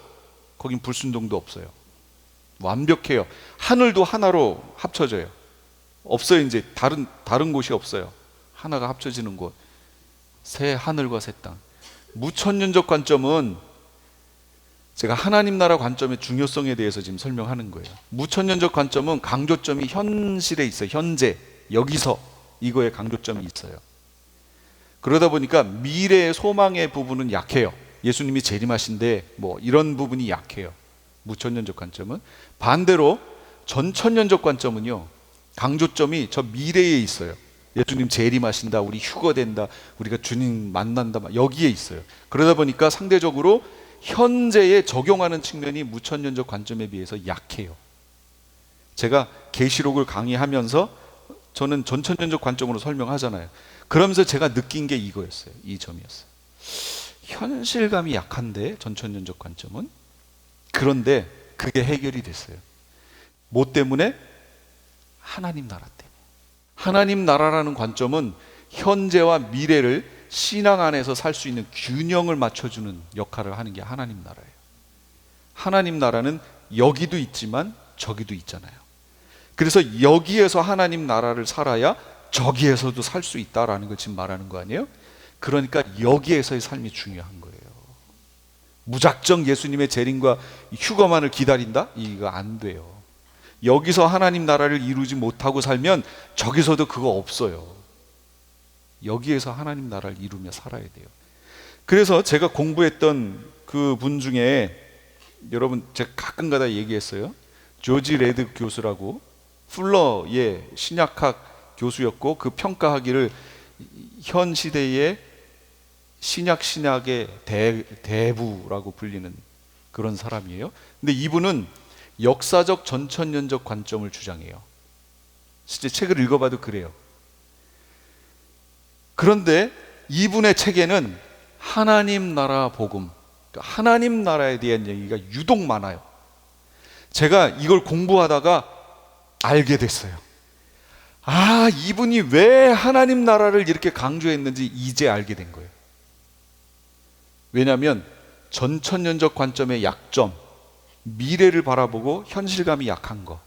거긴 불순종도 없어요. 완벽해요. 하늘도 하나로 합쳐져요. 없어요. 이제 다른 곳이 없어요. 하나가 합쳐지는 곳. 새 하늘과 새 땅. 무천년적 관점은 제가 하나님 나라 관점의 중요성에 대해서 지금 설명하는 거예요. 무천년적 관점은 강조점이 현실에 있어요. 현재, 여기서, 이거에 강조점이 있어요. 그러다 보니까 미래의 소망의 부분은 약해요. 예수님이 재림하신데 뭐 이런 부분이 약해요. 무천년적 관점은. 반대로 전천년적 관점은요, 강조점이 저 미래에 있어요. 예수님 재림하신다, 우리 휴거된다, 우리가 주님 만난다, 여기에 있어요. 그러다 보니까 상대적으로 현재에 적용하는 측면이 무천년적 관점에 비해서 약해요. 제가 계시록을 강의하면서 저는 전천년적 관점으로 설명하잖아요. 그러면서 제가 느낀 게 이거였어요. 이 점이었어요. 현실감이 약한데 전천년적 관점은. 그런데 그게 해결이 됐어요. 뭐 때문에? 하나님 나라 때문에. 하나님 나라라는 관점은 현재와 미래를 신앙 안에서 살 수 있는 균형을 맞춰주는 역할을 하는 게 하나님 나라예요. 하나님 나라는 여기도 있지만 저기도 있잖아요. 그래서 여기에서 하나님 나라를 살아야 저기에서도 살 수 있다라는 걸 지금 말하는 거 아니에요? 그러니까 여기에서의 삶이 중요한 거예요. 무작정 예수님의 재림과 휴거만을 기다린다? 이거 안 돼요. 여기서 하나님 나라를 이루지 못하고 살면 저기서도 그거 없어요. 여기에서 하나님 나라를 이루며 살아야 돼요. 그래서 제가 공부했던 그 분 중에, 여러분 제가 가끔가다 얘기했어요. 조지 레드 교수라고, 풀러의 신약학 교수였고, 그 평가하기를 현 시대의 신약의 대부라고 불리는 그런 사람이에요. 근데 이분은 역사적 전천년적 관점을 주장해요. 실제 책을 읽어봐도 그래요. 그런데 이분의 책에는 하나님 나라 복음, 하나님 나라에 대한 얘기가 유독 많아요. 제가 이걸 공부하다가 알게 됐어요. 아, 이분이 왜 하나님 나라를 이렇게 강조했는지 이제 알게 된 거예요. 왜냐하면 전천년적 관점의 약점, 미래를 바라보고 현실감이 약한 거,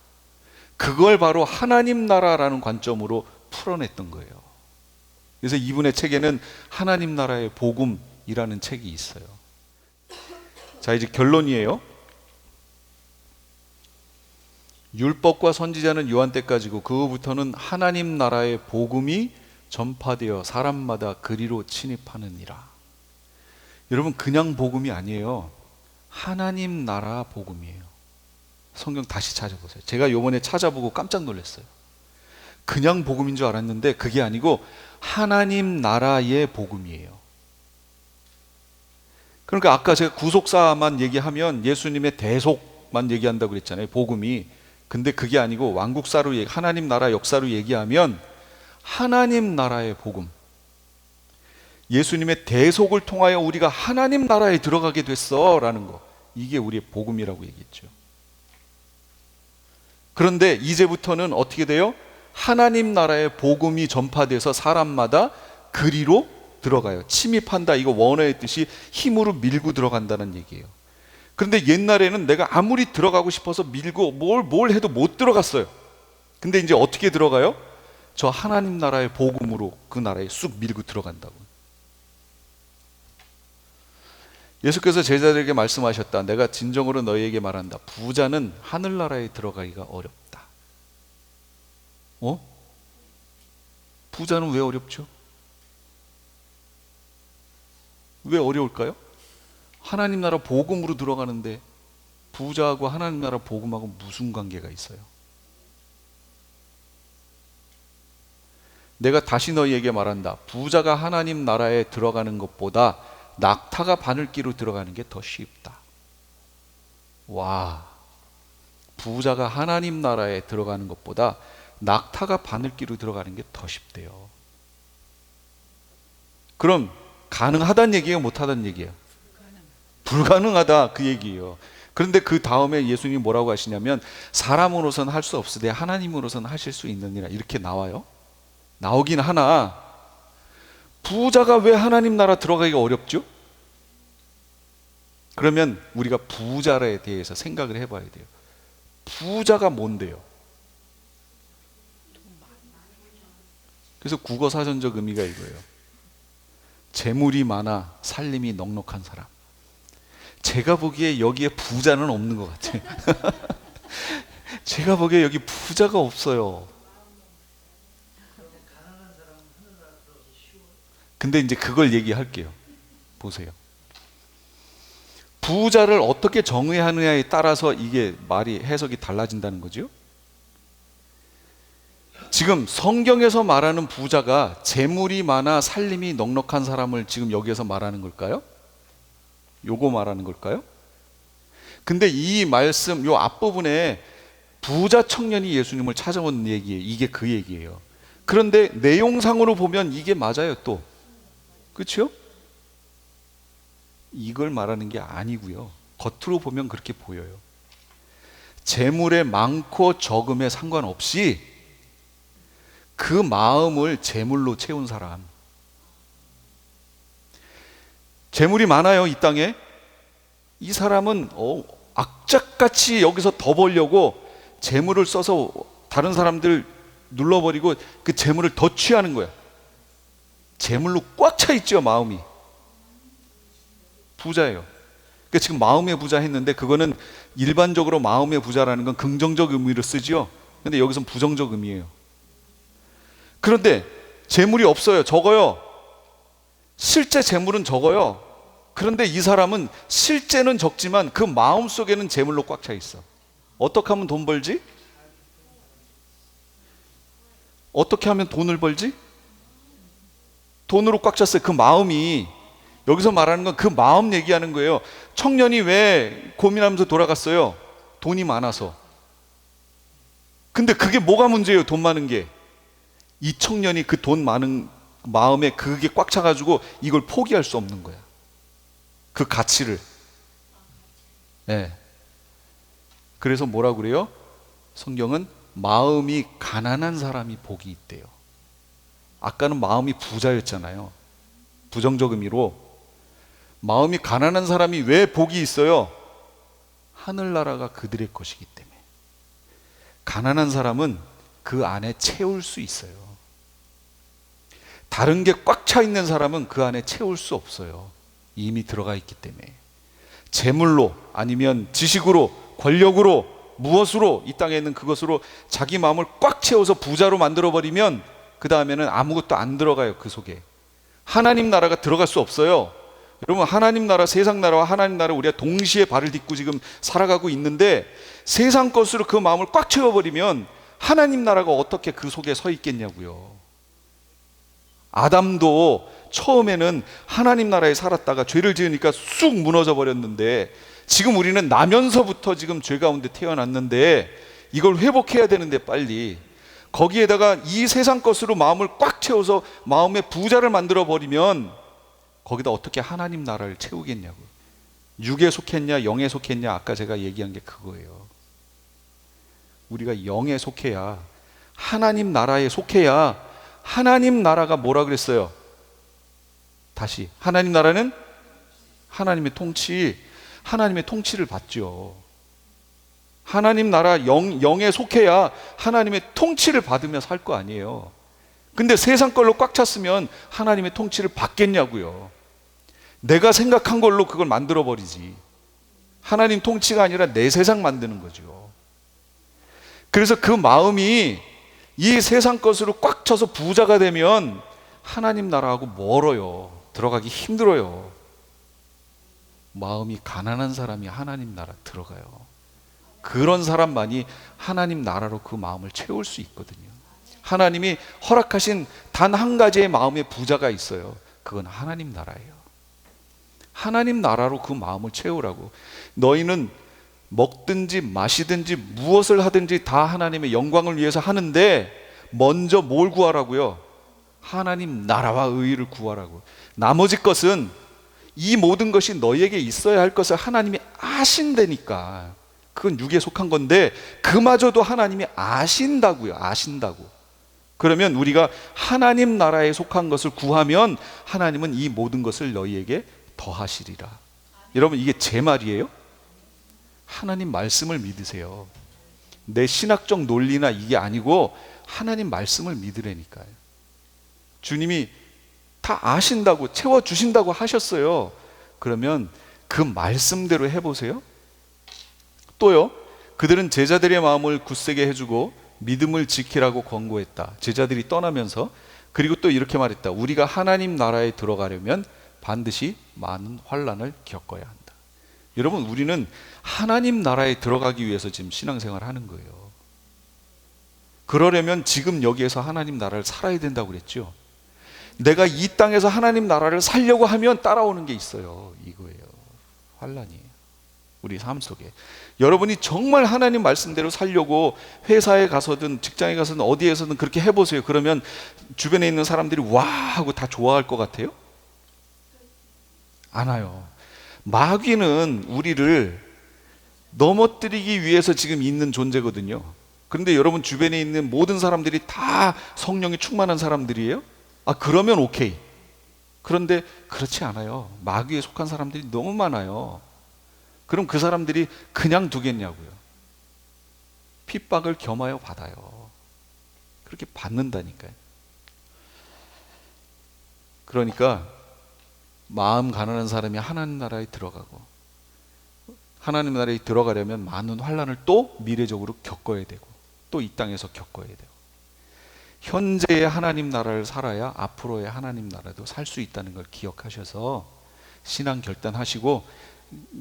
그걸 바로 하나님 나라라는 관점으로 풀어냈던 거예요. 그래서 이분의 책에는 하나님 나라의 복음이라는 책이 있어요. 자, 이제 결론이에요. 율법과 선지자는 요한 때까지고 그 후부터는 하나님 나라의 복음이 전파되어 사람마다 그리로 침입하느니라. 여러분, 그냥 복음이 아니에요. 하나님 나라 복음이에요. 성경 다시 찾아보세요. 제가 요번에 찾아보고 깜짝 놀랐어요. 그냥 복음인 줄 알았는데 그게 아니고 하나님 나라의 복음이에요. 그러니까 아까 제가 구속사만 얘기하면 예수님의 대속만 얘기한다고 그랬잖아요. 복음이. 근데 그게 아니고 왕국사로 하나님 나라 역사로 얘기하면 하나님 나라의 복음, 예수님의 대속을 통하여 우리가 하나님 나라에 들어가게 됐어 라는 거, 이게 우리의 복음이라고 얘기했죠. 그런데 이제부터는 어떻게 돼요? 하나님 나라의 복음이 전파돼서 사람마다 그리로 들어가요. 침입한다, 이거 원어의 뜻이 힘으로 밀고 들어간다는 얘기예요. 그런데 옛날에는 내가 아무리 들어가고 싶어서 밀고 뭘 해도 못 들어갔어요. 근데 이제 어떻게 들어가요? 저 하나님 나라의 복음으로 그 나라에 쑥 밀고 들어간다고. 예수께서 제자들에게 말씀하셨다. 내가 진정으로 너희에게 말한다. 부자는 하늘나라에 들어가기가 어렵다. 부자는 왜 어렵죠? 왜 어려울까요? 하나님 나라 복음으로 들어가는데 부자하고 하나님 나라 복음하고 무슨 관계가 있어요? 내가 다시 너희에게 말한다. 부자가 하나님 나라에 들어가는 것보다 낙타가 바늘기로 들어가는 게 더 쉽다. 와, 부자가 하나님 나라에 들어가는 것보다 낙타가 바늘기로 들어가는 게 더 쉽대요. 그럼 가능하다는 얘기예요? 못하다는 얘기예요? 불가능하다, 그 얘기예요. 그런데 그 다음에 예수님이 뭐라고 하시냐면 사람으로서는 할 수 없으되 하나님으로서는 하실 수 있느니라 이렇게 나와요. 나오긴 하나 부자가 왜 하나님 나라 들어가기가 어렵죠? 그러면 우리가 부자에 대해서 생각을 해봐야 돼요. 부자가 뭔데요? 그래서 국어 사전적 의미가 이거예요. 재물이 많아 살림이 넉넉한 사람. 제가 보기에 여기에 부자는 없는 것 같아요. 제가 보기에 여기 부자가 없어요. 근데 이제 그걸 얘기할게요. 보세요. 부자를 어떻게 정의하느냐에 따라서 이게 말이 해석이 달라진다는 거죠. 지금 성경에서 말하는 부자가 재물이 많아 살림이 넉넉한 사람을 지금 여기에서 말하는 걸까요? 요거 말하는 걸까요? 근데 이 말씀 요 앞부분에 부자 청년이 예수님을 찾아온 얘기예요. 이게 그 얘기예요. 그런데 내용상으로 보면 이게 맞아요 또. 그렇죠? 이걸 말하는 게 아니고요. 겉으로 보면 그렇게 보여요. 재물의 많고 적음에 상관없이 그 마음을 재물로 채운 사람. 재물이 많아요 이 땅에. 이 사람은 악착같이 여기서 더 벌려고 재물을 써서 다른 사람들 눌러버리고 그 재물을 더 취하는 거야. 재물로 꽉 차 있죠 마음이. 부자예요. 그러니까 지금 마음의 부자 했는데 그거는 일반적으로 마음의 부자라는 건 긍정적 의미로 쓰지요. 근데 여기선 부정적 의미예요. 그런데 재물이 없어요. 적어요. 실제 재물은 적어요. 그런데 이 사람은 실제는 적지만 그 마음 속에는 재물로 꽉 차 있어. 어떻게 하면 돈 벌지? 어떻게 하면 돈을 벌지? 돈으로 꽉 찼어요. 그 마음이. 여기서 말하는 건 그 마음 얘기하는 거예요. 청년이 왜 고민하면서 돌아갔어요? 돈이 많아서. 근데 그게 뭐가 문제예요? 돈 많은 게. 이 청년이 그 돈 많은 마음에 그게 꽉 차가지고 이걸 포기할 수 없는 거야. 그 가치를. 네. 그래서 뭐라고 그래요? 성경은 마음이 가난한 사람이 복이 있대요. 아까는 마음이 부자였잖아요. 부정적 의미로. 마음이 가난한 사람이 왜 복이 있어요? 하늘나라가 그들의 것이기 때문에. 가난한 사람은 그 안에 채울 수 있어요. 다른 게 꽉 차 있는 사람은 그 안에 채울 수 없어요. 이미 들어가 있기 때문에. 재물로 아니면 지식으로 권력으로 무엇으로 이 땅에 있는 그것으로 자기 마음을 꽉 채워서 부자로 만들어버리면 그 다음에는 아무것도 안 들어가요. 그 속에 하나님 나라가 들어갈 수 없어요. 여러분 하나님 나라 세상 나라와 하나님 나라 우리가 동시에 발을 딛고 지금 살아가고 있는데 세상 것으로 그 마음을 꽉 채워버리면 하나님 나라가 어떻게 그 속에 서 있겠냐고요. 아담도 처음에는 하나님 나라에 살았다가 죄를 지으니까 쑥 무너져 버렸는데 지금 우리는 나면서부터 지금 죄 가운데 태어났는데 이걸 회복해야 되는데 빨리 거기에다가 이 세상 것으로 마음을 꽉 채워서 마음의 부자를 만들어 버리면 거기다 어떻게 하나님 나라를 채우겠냐고. 육에 속했냐 영에 속했냐 아까 제가 얘기한 게 그거예요. 우리가 영에 속해야 하나님 나라에 속해야 하나님 나라가 뭐라 그랬어요? 다시 하나님 나라는 하나님의 통치, 하나님의 통치를 받죠. 하나님 나라 영에 속해야 하나님의 통치를 받으며 살 거 아니에요. 근데 세상 걸로 꽉 찼으면 하나님의 통치를 받겠냐고요. 내가 생각한 걸로 그걸 만들어 버리지. 하나님 통치가 아니라 내 세상 만드는 거죠. 그래서 그 마음이 이 세상 것으로 꽉 차서 부자가 되면 하나님 나라하고 멀어요. 들어가기 힘들어요. 마음이 가난한 사람이 하나님 나라 들어가요. 그런 사람만이 하나님 나라로 그 마음을 채울 수 있거든요. 하나님이 허락하신 단 한 가지의 마음의 부자가 있어요. 그건 하나님 나라예요. 하나님 나라로 그 마음을 채우라고. 너희는 먹든지 마시든지 무엇을 하든지 다 하나님의 영광을 위해서 하는데 먼저 뭘 구하라고요? 하나님 나라와 의의를 구하라고. 나머지 것은 이 모든 것이 너희에게 있어야 할 것을 하나님이 아신다니까. 그건 육에 속한 건데 그마저도 하나님이 아신다고요. 아신다고. 그러면 우리가 하나님 나라에 속한 것을 구하면 하나님은 이 모든 것을 너희에게 더하시리라. 여러분, 이게 제 말이에요? 하나님 말씀을 믿으세요. 내 신학적 논리나 이게 아니고 하나님 말씀을 믿으라니까요. 주님이 다 아신다고, 채워주신다고 하셨어요. 그러면 그 말씀대로 해보세요. 또요, 그들은 제자들의 마음을 굳세게 해주고 믿음을 지키라고 권고했다. 제자들이 떠나면서. 그리고 또 이렇게 말했다. 우리가 하나님 나라에 들어가려면 반드시 많은 환난을 겪어야 한다. 여러분, 우리는 하나님 나라에 들어가기 위해서 지금 신앙생활을 하는 거예요. 그러려면 지금 여기에서 하나님 나라를 살아야 된다고 그랬죠. 내가 이 땅에서 하나님 나라를 살려고 하면 따라오는 게 있어요. 이거예요. 환난이에요. 우리 삶 속에. 여러분이 정말 하나님 말씀대로 살려고 회사에 가서든 직장에 가서든 어디에서든 그렇게 해보세요. 그러면 주변에 있는 사람들이 와 하고 다 좋아할 것 같아요? 안 와요. 마귀는 우리를 넘어뜨리기 위해서 지금 있는 존재거든요. 그런데 여러분 주변에 있는 모든 사람들이 다 성령이 충만한 사람들이에요? 그러면 오케이. 그런데 그렇지 않아요. 마귀에 속한 사람들이 너무 많아요. 그럼 그 사람들이 그냥 두겠냐고요. 핍박을 겸하여 받아요. 그렇게 받는다니까요. 그러니까 마음 가난한 사람이 하나님 나라에 들어가고, 하나님 나라에 들어가려면 많은 환난을 또 미래적으로 겪어야 되고, 또 이 땅에서 겪어야 돼요. 현재의 하나님 나라를 살아야 앞으로의 하나님 나라도 살 수 있다는 걸 기억하셔서 신앙 결단하시고,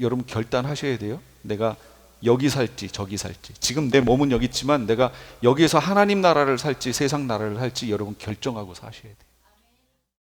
여러분 결단하셔야 돼요. 내가 여기 살지 저기 살지. 지금 내 몸은 여기 있지만 내가 여기에서 하나님 나라를 살지 세상 나라를 살지 여러분 결정하고 사셔야 돼요.